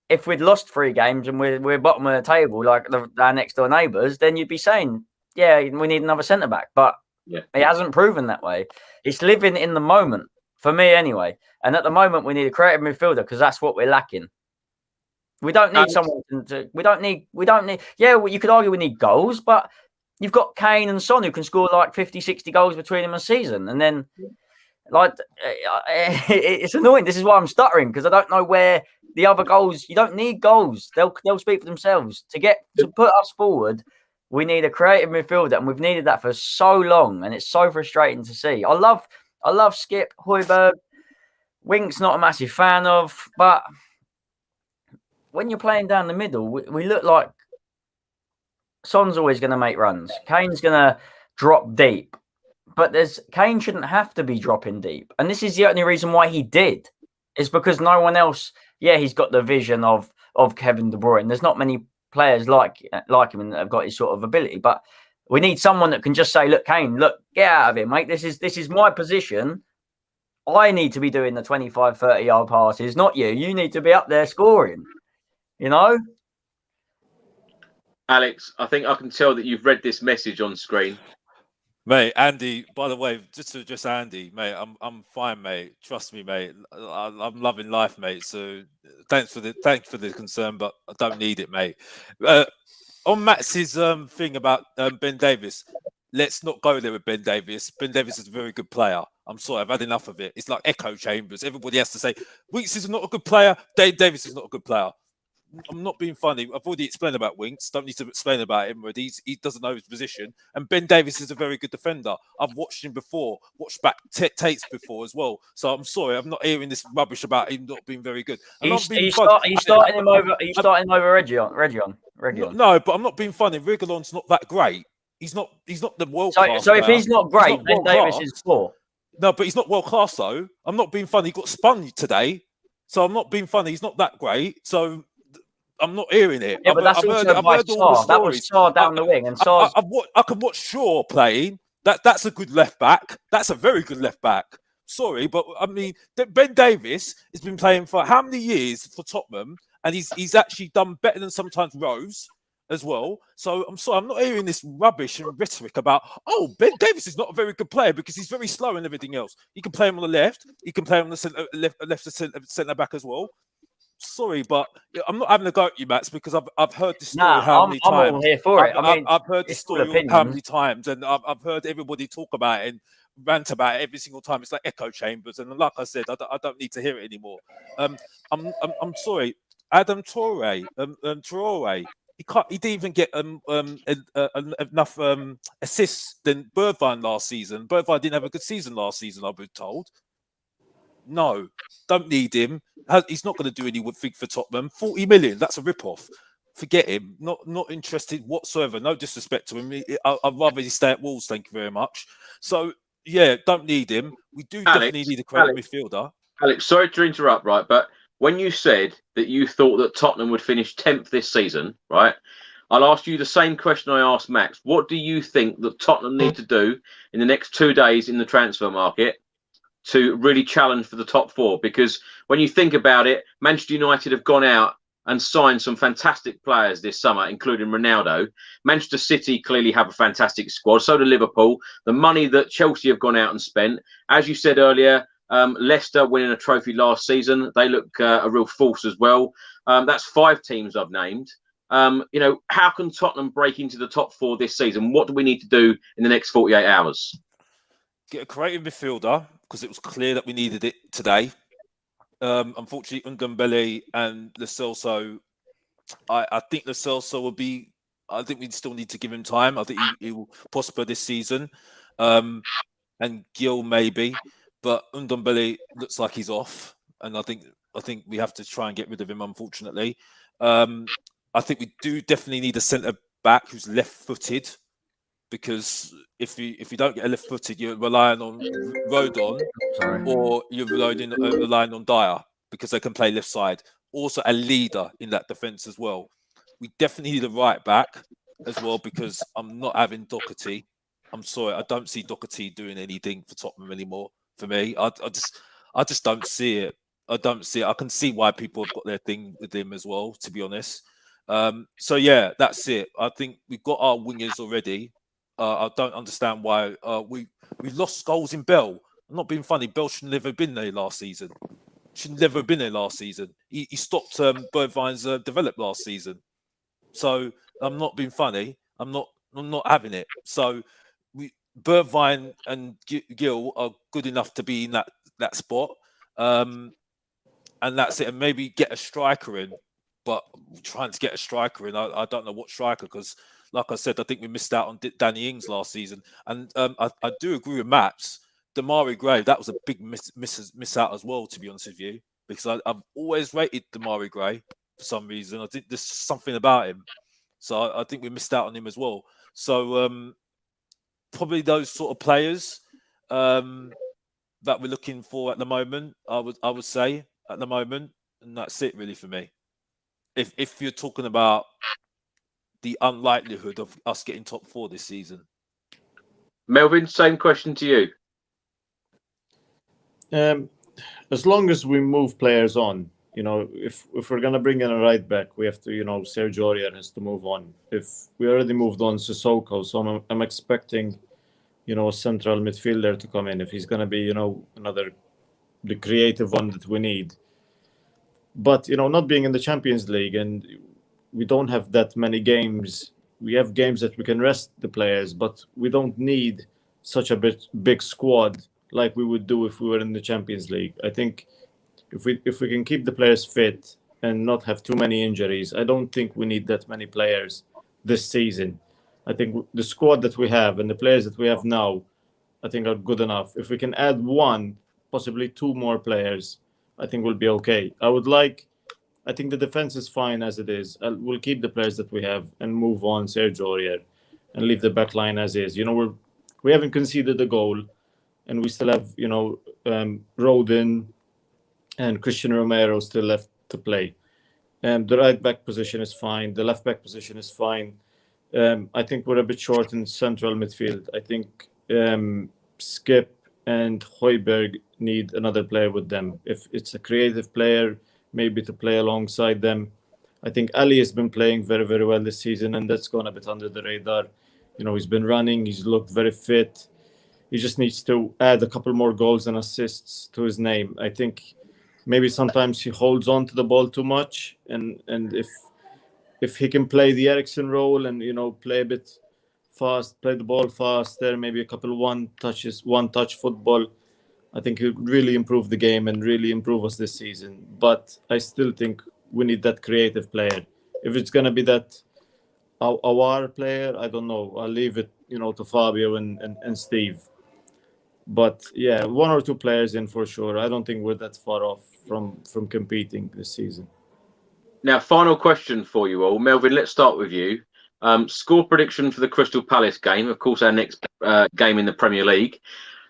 if we'd lost 3 games and we're bottom of the table like our next door neighbours, then you'd be saying, yeah, we need another centre back. But it hasn't proven that way. It's living in the moment for me anyway. And at the moment, we need a creative midfielder because that's what we're lacking. We don't need someone to. We don't need. Yeah, well, you could argue we need goals, but you've got Kane and Son who can score like 50, 60 goals between them a season, and then like it's annoying. This is why I'm stuttering because I don't know where the other goals. You don't need goals. They'll speak for themselves. To put us forward, we need a creative midfielder, and we've needed that for so long, and it's so frustrating to see. I love Skip Højbjerg. Wink's not a massive fan of, but when you're playing down the middle, we look like Son's always going to make runs. Kane's going to drop deep, but Kane shouldn't have to be dropping deep. And this is the only reason why he did, is because no one else. Yeah, he's got the vision of Kevin De Bruyne. There's not many players like him and that have got his sort of ability, but we need someone that can just say, "Look, Kane, look, get out of here, mate. This is my position. I need to be doing the 25, 30-yard passes, not you. You need to be up there scoring." Alex, I think I can tell that you've read this message on screen. Mate, Andy, by the way, just Andy, mate, I'm fine, mate. Trust me, mate. I'm loving life, mate. So thanks for the concern, but I don't need it, mate. On Max's thing about Ben Davies, let's not go there with Ben Davies. Ben Davies is a very good player. I'm sorry, I've had enough of it. It's like echo chambers. Everybody has to say, Winks is not a good player. Dave Davies is not a good player. I'm not being funny. I've already explained about Winks. Don't need to explain about him already. He doesn't know his position. And Ben Davies is a very good defender. I've watched him before, watched back tapes before as well. So I'm sorry, I'm not hearing this rubbish about him not being very good. Are you starting him over Region? No, but I'm not being funny. Reguilon's not that great. He's not the world class. So if he's not great, Ben Davies is poor. No, but he's not world class though. I'm not being funny. He got spun today, so I'm not being funny. He's not that great. So I'm not hearing it. Yeah, but that's also by Sarr. That was Sarr down the wing, and Sarr. I can watch Shaw playing. That's a good left back. That's a very good left back. Sorry, but I mean Ben Davies has been playing for how many years for Tottenham, and he's actually done better than sometimes Rose. as well. So I'm sorry, I'm not hearing this rubbish and rhetoric about, oh, Ben Davies is not a very good player because he's very slow and everything else. You can play him on the left. You can play him on the left centre back as well. Sorry, but I'm not having a go at you, Mats, because I've heard this story how many times. I'm all here for it. I've heard this story how many times, and I've heard everybody talk about it and rant about it every single time. It's like echo chambers, and like I said, I don't need to hear it anymore. I'm sorry, Adam Traore, he didn't even get enough assists than Bergwijn last season. Bergwijn didn't have a good season last season, I've been told. No, don't need him. He's not going to do anything for Tottenham. 40 million, that's a rip-off. Forget him. Not interested whatsoever. No disrespect to him. I'd rather he stay at Wolves, thank you very much. So, yeah, don't need him. We do definitely need a creative midfielder. Alex, sorry to interrupt, right? But when you said that you thought that Tottenham would finish 10th this season, right? I'll ask you the same question I asked Max. What do you think that Tottenham need to do in the next 2 days in the transfer market to really challenge for the top four? Because when you think about it, Manchester United have gone out and signed some fantastic players this summer, including Ronaldo. Manchester City clearly have a fantastic squad. So do Liverpool. The money that Chelsea have gone out and spent, as you said earlier, Leicester winning a trophy last season. They look a real force as well. That's 5 teams I've named. How can Tottenham break into the top 4 this season? What do we need to do in the next 48 hours? Get a creative midfielder, because it was clear that we needed it today. Unfortunately, Ndombele and Lo Celso, I think Lo Celso will be. I think we still need to give him time. I think he will prosper this season, and Gil maybe, but Ndombele looks like he's off, and I think we have to try and get rid of him. Unfortunately, I think we do definitely need a centre back who's left-footed, because if you don't get a left-footed, you're relying on Rodon, or you're relying on Dyer, because they can play left side. Also a leader in that defence as well. We definitely need a right back as well, because I'm not having Doherty. I'm sorry, I don't see Doherty doing anything for Tottenham anymore. For me, I just don't see it. I don't see it. I can see why people have got their thing with him as well, to be honest. So yeah, that's it. I think we've got our wingers already. I don't understand why we lost goals in Bell. I'm not being funny. Bell should never have been there last season. Should never have been there last season. He stopped Bergwijn's develop last season. So I'm not being funny. I'm not having it. So Bergwijn and Gil are good enough to be in that spot, and that's it. And maybe get a striker in. But trying to get a striker in, I don't know what striker, because like I said, I think we missed out on Danny Ings last season. And I do agree with Maps. Damari Gray, that was a big miss out as well, to be honest with you, because I've always rated Damari Gray for some reason. I think there's something about him. So I think we missed out on him as well. So probably those sort of players that we're looking for at the moment, I would say at the moment. And that's it really for me. If you're talking about the unlikelihood of us getting top 4 this season. Melvin, same question to you. As long as we move players on, if we're gonna bring in a right back, we have to, Sergio Aurier has to move on. If we already moved on Sissoko, so I'm expecting, a central midfielder to come in. If he's gonna be, the creative one that we need. But, not being in the Champions League, and we don't have that many games. We have games that we can rest the players, but we don't need such a big squad like we would do if we were in the Champions League. I think if we can keep the players fit and not have too many injuries, I don't think we need that many players this season. I think the squad that we have and the players that we have now, I think are good enough. If we can add 1, possibly 2 more players, I think we'll be okay. I think the defense is fine as it is. We'll keep the players that we have and move on Sergio Aurier and leave the back line as is. We haven't conceded a goal, and we still have, Rodon and Christian Romero still left to play. The right back position is fine. The left back position is fine. I think we're a bit short in central midfield. I think Skip and Højbjerg need another player with them. If it's a creative player, maybe to play alongside them. I think Ali has been playing very, very well this season, and that's gone a bit under the radar. You know, he's been running, he's looked very fit. He just needs to add a couple more goals and assists to his name. I think maybe sometimes he holds on to the ball too much, and if he can play the Eriksen role and, you know, play a bit fast, play the ball faster, maybe a couple one touch football, I think it would really improve the game and really improve us this season. But I still think we need that creative player. If it's going to be that our player, I don't know. I'll leave it, you know, to Fabio and Steve. But yeah, one or two players in for sure. I don't think we're that far off from competing this season. Now, final question for you all. Melvin, let's start with you. Score prediction for the Crystal Palace game, of course, our next game in the Premier League.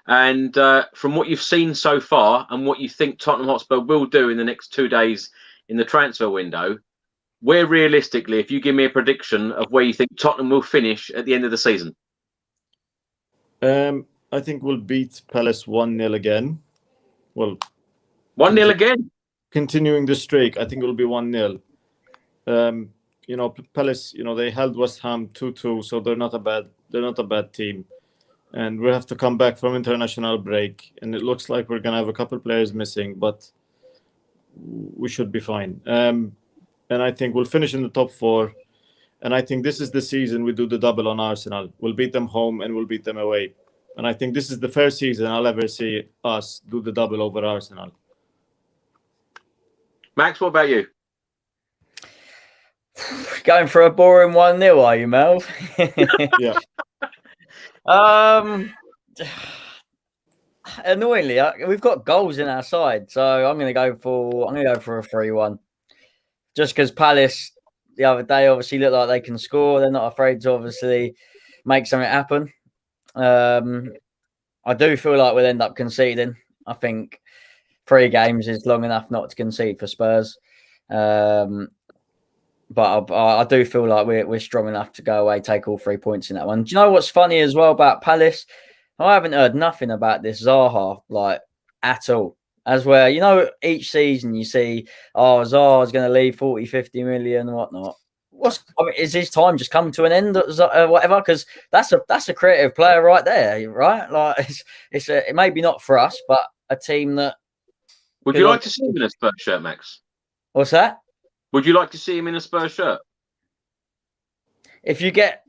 And from what you've seen so far and what you think Tottenham Hotspur will do in the next 2 days in the transfer window, where realistically, if you give me a prediction of where you think Tottenham will finish at the end of the season? I think we'll beat Palace 1-0 again. Well, 1-0 again? Continuing the streak, I think it will be 1-0. You know, Palace, you know, they held West Ham 2-2, so they're not a bad team. And we have to come back from international break, and it looks like we're gonna have a couple players missing, but we should be fine. And I think we'll finish in the top 4. And I think this is the season we do the double on Arsenal. We'll beat them home and we'll beat them away. And I think this is the first season I'll ever see us do the double over Arsenal. Max, what about you? Going for a boring 1-0, are you, Mel? Yeah. Annoyingly, we've got goals in our side, so I'm going to go for a 3-1. Just because Palace the other day obviously look like they can score. They're not afraid to obviously make something happen. I do feel like we'll end up conceding. I think 3 games is long enough not to concede for Spurs. But I do feel like we're strong enough to go away, take all 3 points in that one. Do you know what's funny as well about Palace? I haven't heard nothing about this Zaha like at all. As well, you know, each season you see, Zaha's going to leave 40, 50 million, whatnot. Is his time just come to an end, whatever? Because that's a creative player right there, right? Like it maybe not for us, but a team that. Would you like to see him in a Spurs shirt, Max? What's that? Would you like to see him in a Spurs shirt? If you get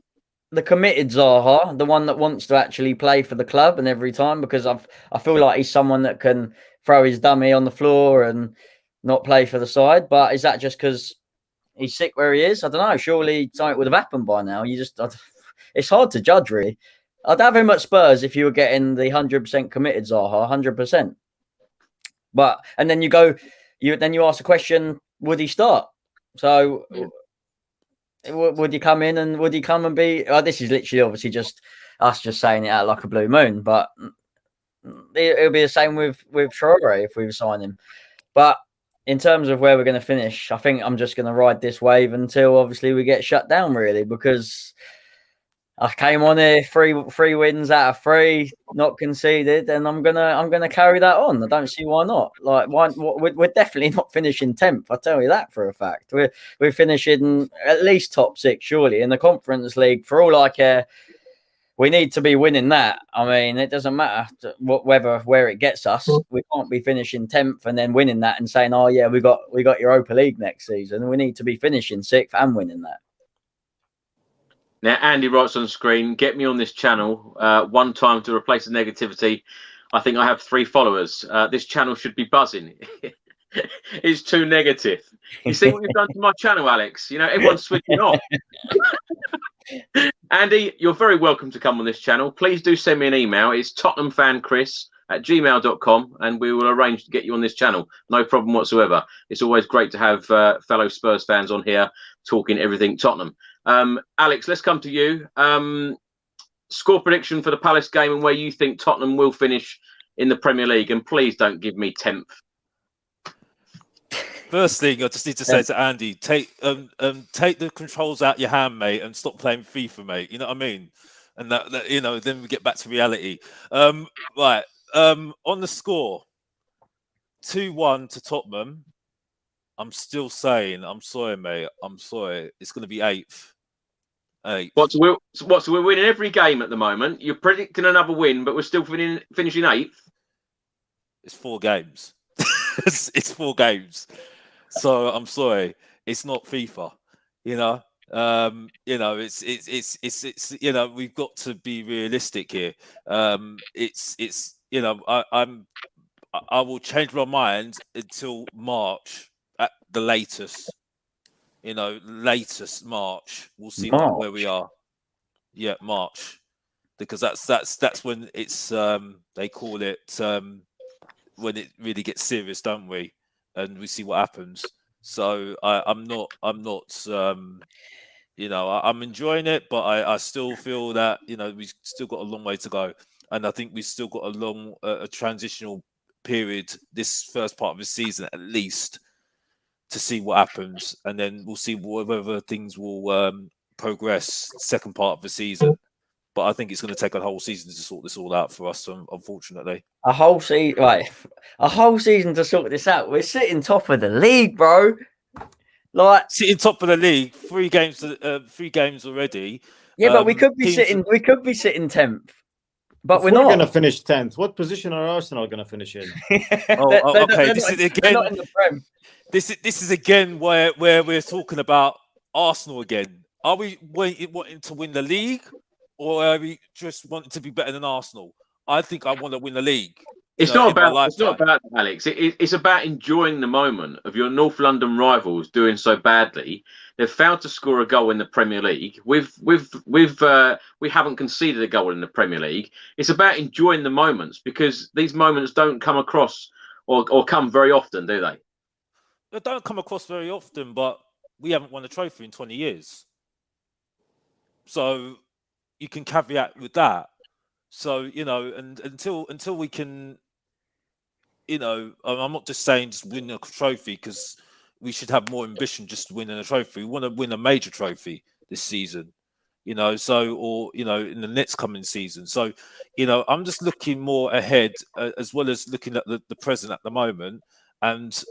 the committed Zaha, the one that wants to actually play for the club and every time, because I feel like he's someone that can throw his dummy on the floor and not play for the side. But is that just because he's sick where he is? I don't know. Surely something would have happened by now. It's hard to judge, really. I'd have him at Spurs if you were getting the 100% committed Zaha, 100%. But and then you ask the question: would he start? So would he come in and would he come and be? This is literally obviously just us just saying it out like a blue moon, but it'll be the same with Traore if we sign him. But in terms of where we're going to finish, I think I'm just going to ride this wave until obviously we get shut down, really, because I came on here three wins out of 3, not conceded, and I'm gonna carry that on. I don't see why not. Like, we're definitely not finishing 10th. I tell you that for a fact. We're finishing at least top 6, surely, in the Conference League. For all I care, we need to be winning that. I mean, it doesn't matter where it gets us. We can't be finishing 10th and then winning that and saying, "Oh yeah, we got Europa League next season." We need to be finishing 6th and winning that. Now, Andy writes on screen, get me on this channel one time to replace the negativity. I think I have 3 followers. This channel should be buzzing. It's too negative. You see what you've done to my channel, Alex? You know, everyone's switching off. Andy, you're very welcome to come on this channel. Please do send me an email. It's tottenhamfanchris@gmail.com, and we will arrange to get you on this channel. No problem whatsoever. It's always great to have fellow Spurs fans on here talking everything Tottenham. Alex, let's come to you. Score prediction for the Palace game and where you think Tottenham will finish in the Premier League, and please don't give me 10th. First thing, I just need to say to Andy, take the controls out your hand, mate, and stop playing FIFA, mate. You know what I mean? And that you know, then we get back to reality. Right. On the score, 2-1 to Tottenham. I'm still saying, I'm sorry, mate. I'm sorry. It's going to be 8th. So we're winning every game at the moment. You're predicting another win, but we're still finishing 8th. It's 4 games. it's 4 games. So I'm sorry. It's not FIFA. You know. It's we've got to be realistic here. I will change my mind until March at the latest. Latest March. We'll see where we are. Yeah, March, because that's when it's they call it when it really gets serious, don't we? And we see what happens. So I'm not. I'm enjoying it, but I still feel that we've still got a long way to go, and I think we've still got a long a transitional period this first part of the season at least to see what happens, and then we'll see whether things will progress second part of the season. But I think it's going to take a whole season to sort this all out for us, unfortunately. A whole season, right? A whole season to sort this out. We're sitting top of the league, bro. Like sitting top of the league, 3 games already. Yeah, but we could be sitting 10th. But we're not going to finish 10th. What position are Arsenal going to finish in? Okay. This is again. Not in the Prem. This is again where we're talking about Arsenal again. Are we wanting to win the league, or are we just wanting to be better than Arsenal? I think I want to win the league. It's not about that, Alex. It's about enjoying the moment of your North London rivals doing so badly. They've failed to score a goal in the Premier League. We haven't conceded a goal in the Premier League. It's about enjoying the moments, because these moments don't come across or come very often, do they? They don't come across very often, but we haven't won a trophy in 20 years. So you can caveat with that. So, and until we can, I'm not just saying just win a trophy, because we should have more ambition just winning a trophy. We want to win a major trophy this season, in the next coming season. So, I'm just looking more ahead as well as looking at the present at the moment, and,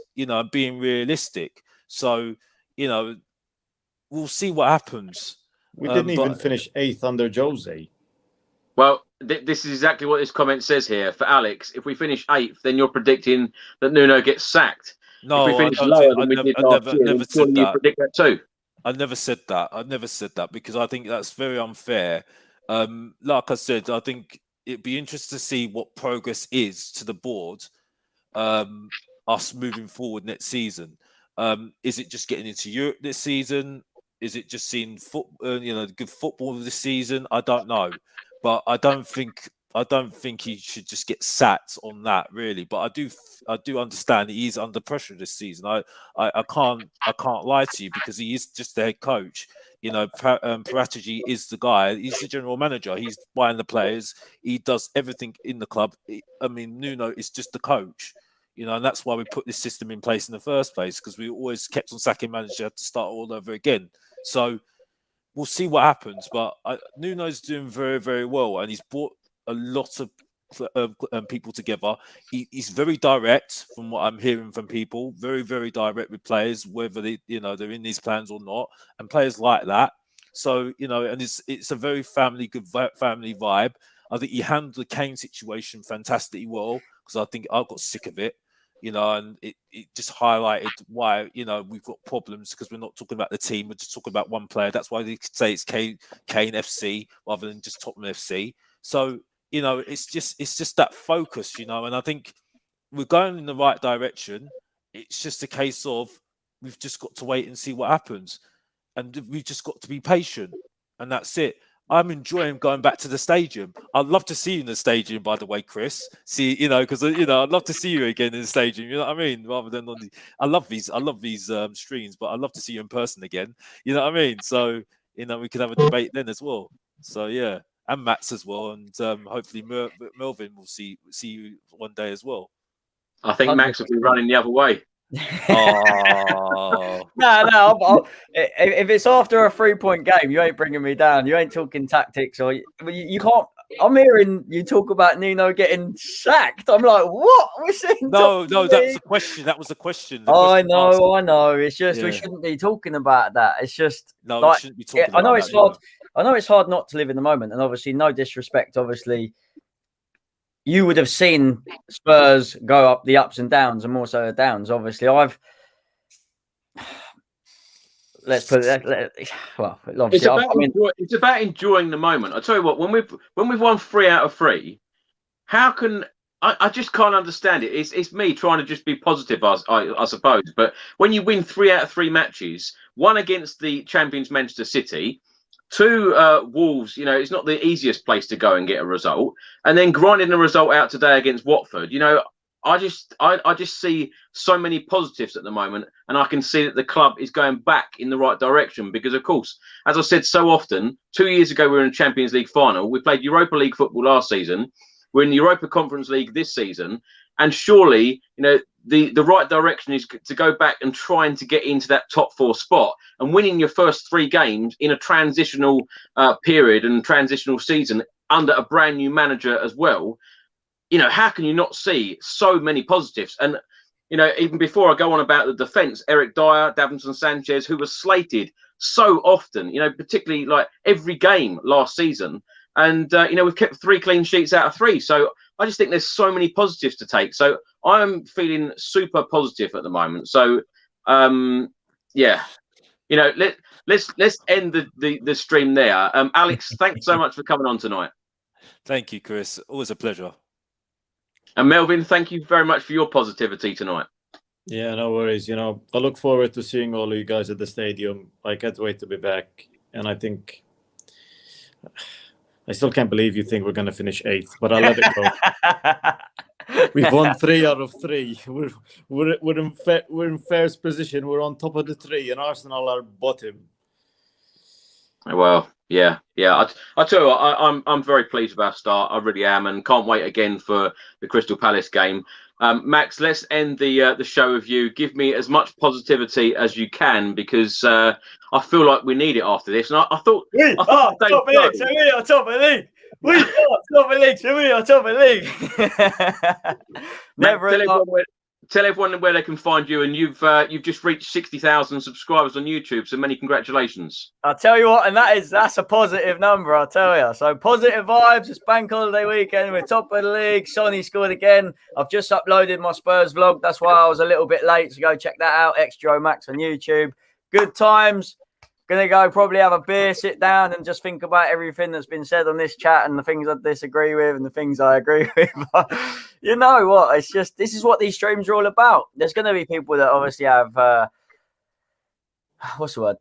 being realistic. So, we'll see what happens. We didn't even finish 8th under Jose. Well, this is exactly what this comment says here. For Alex, if we finish 8th, then you're predicting that Nuno gets sacked. No, if we finish lower than we did last year, never said that. You predict that too. I never said that because I think that's very unfair. Like I said, I think it'd be interesting to see what progress is to the board, us moving forward next season. Is it just getting into Europe this season? Is it just seeing good football this season? I don't know. But I don't think he should just get sat on that, really. But I do understand he is under pressure this season. I can't lie to you, because he is just the head coach. Paratici is the guy. He's the general manager. He's buying the players. He does everything in the club. Nuno is just the coach. And that's why we put this system in place in the first place, because we always kept on sacking manager to start all over again. So we'll see what happens, but Nuno's doing very, very well, and he's brought a lot of people together. He's very direct, from what I'm hearing from people. Very, very direct with players, whether they're in these plans or not, and players like that. So and it's a very good family vibe. I think he handled the Kane situation fantastically well, because I think I got sick of it. And it just highlighted why, we've got problems, because we're not talking about the team, we're just talking about one player. That's why they could say it's Kane FC rather than just Tottenham FC. So, it's just that focus, and I think we're going in the right direction. It's just a case of we've just got to wait and see what happens. And we've just got to be patient, and that's it. I'm enjoying going back to the stadium. I'd love to see you in the stadium, by the way, Chris. Because I'd love to see you again in the stadium. You know what I mean? Rather than I love these streams, but I'd love to see you in person again. You know what I mean? So we could have a debate then as well. So yeah, and Matt's as well, and hopefully Melvin will see you one day as well. I think Max will be running the other way. Oh. No. If it's after a 3-point game, you ain't bringing me down. You ain't talking tactics, or you can't. I'm hearing you talk about Nuno getting sacked. I'm like, what? We're seeing No, that's the question. That was the question. I know. It's just we shouldn't be talking about that. It's just no, like, we shouldn't be talking I know about it's that hard. either. I know it's hard not to live in the moment, and obviously, no disrespect. Obviously, you would have seen Spurs go up the ups and downs, and more so the downs. Obviously, let's put it. Well, obviously, it's about enjoying the moment. I tell you what, when we've won 3 out of 3, how can I just can't understand it. It's me trying to just be positive, I suppose. But when you win 3 out of 3 matches, 1 against the champions Manchester City, 2 Wolves, you know, it's not the easiest place to go and get a result, and then grinding a result out today against Watford, you know, I just see so many positives at the moment, and I can see that the club is going back in the right direction because, of course, as I said so often, 2 years ago we were in a Champions League final. We played Europa League football last season. We're in the Europa Conference League this season, and surely, you know, the right direction is to go back and trying to get into that top 4 spot, and winning your first 3 games in a transitional period and transitional season under a brand new manager as well. You know, how can you not see so many positives? And, you know, even before I go on about the defence, Eric Dyer, Davinson Sanchez, who was slated so often, you know, particularly like every game last season. And, you know, we've kept 3 clean sheets out of 3. So I just think there's so many positives to take. So I'm feeling super positive at the moment. So, yeah, you know, let's end the stream there. Alex, thanks so much for coming on tonight. Thank you, Chris. Always a pleasure. And Melvin, thank you very much for your positivity tonight. Yeah, no worries. You know, I look forward to seeing all of you guys at the stadium. I can't wait to be back. And I think I still can't believe you think we're going to finish 8th, but I'll let it go. We've won 3 out of 3. We're in first position. We're on top of the 3, and Arsenal are bottom. Well, yeah. I tell you what, I'm very pleased with our start. I really am, and can't wait again for the Crystal Palace game. Max, let's end the show with you. Give me as much positivity as you can, because I feel like we need it after this. And I thought we are top of the league. So we are top of the league. We are top of the league. So we are top of the league. Never. Tell everyone where they can find you, and you've just reached 60,000 subscribers on YouTube. So many congratulations! I'll tell you what, and that's a positive number. I'll tell you. So positive vibes. It's bank holiday weekend. We're top of the league. Sonny scored again. I've just uploaded my Spurs vlog. That's why I was a little bit late. So go check that out. XGO Max on YouTube. Good times. Gonna go probably have a beer, sit down, and just think about everything that's been said on this chat and the things I disagree with and the things I agree with. You know what? It's just, this is what these streams are all about. There's going to be people that obviously have what's the word?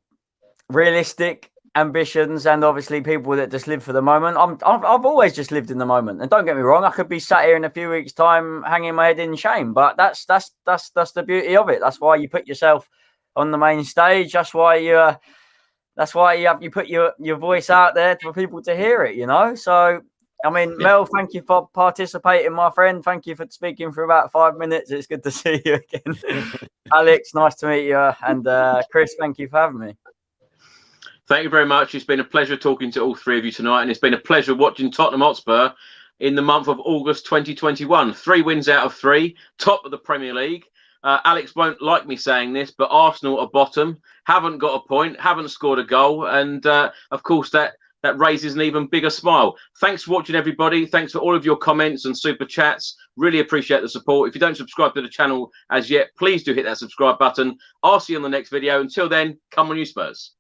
Realistic ambitions, and obviously people that just live for the moment. I've always just lived in the moment, and don't get me wrong, I could be sat here in a few weeks' time hanging my head in shame. But that's the beauty of it. That's why you put yourself on the main stage. That's why you put your voice out there for people to hear it, you know? So, I mean, Mel, thank you for participating, my friend. Thank you for speaking for about 5 minutes. It's good to see you again. Alex, nice to meet you. And Chris, thank you for having me. Thank you very much. It's been a pleasure talking to all 3 of you tonight. And it's been a pleasure watching Tottenham Hotspur in the month of August 2021. 3 wins out of 3, top of the Premier League. Alex won't like me saying this, but Arsenal are bottom, haven't got a point, haven't scored a goal, and of course that raises an even bigger smile. Thanks for watching, everybody. Thanks for all of your comments and super chats. Really appreciate the support. If you don't subscribe to the channel as yet, please do hit that subscribe button. I'll see you on the next video. Until then, come on you Spurs.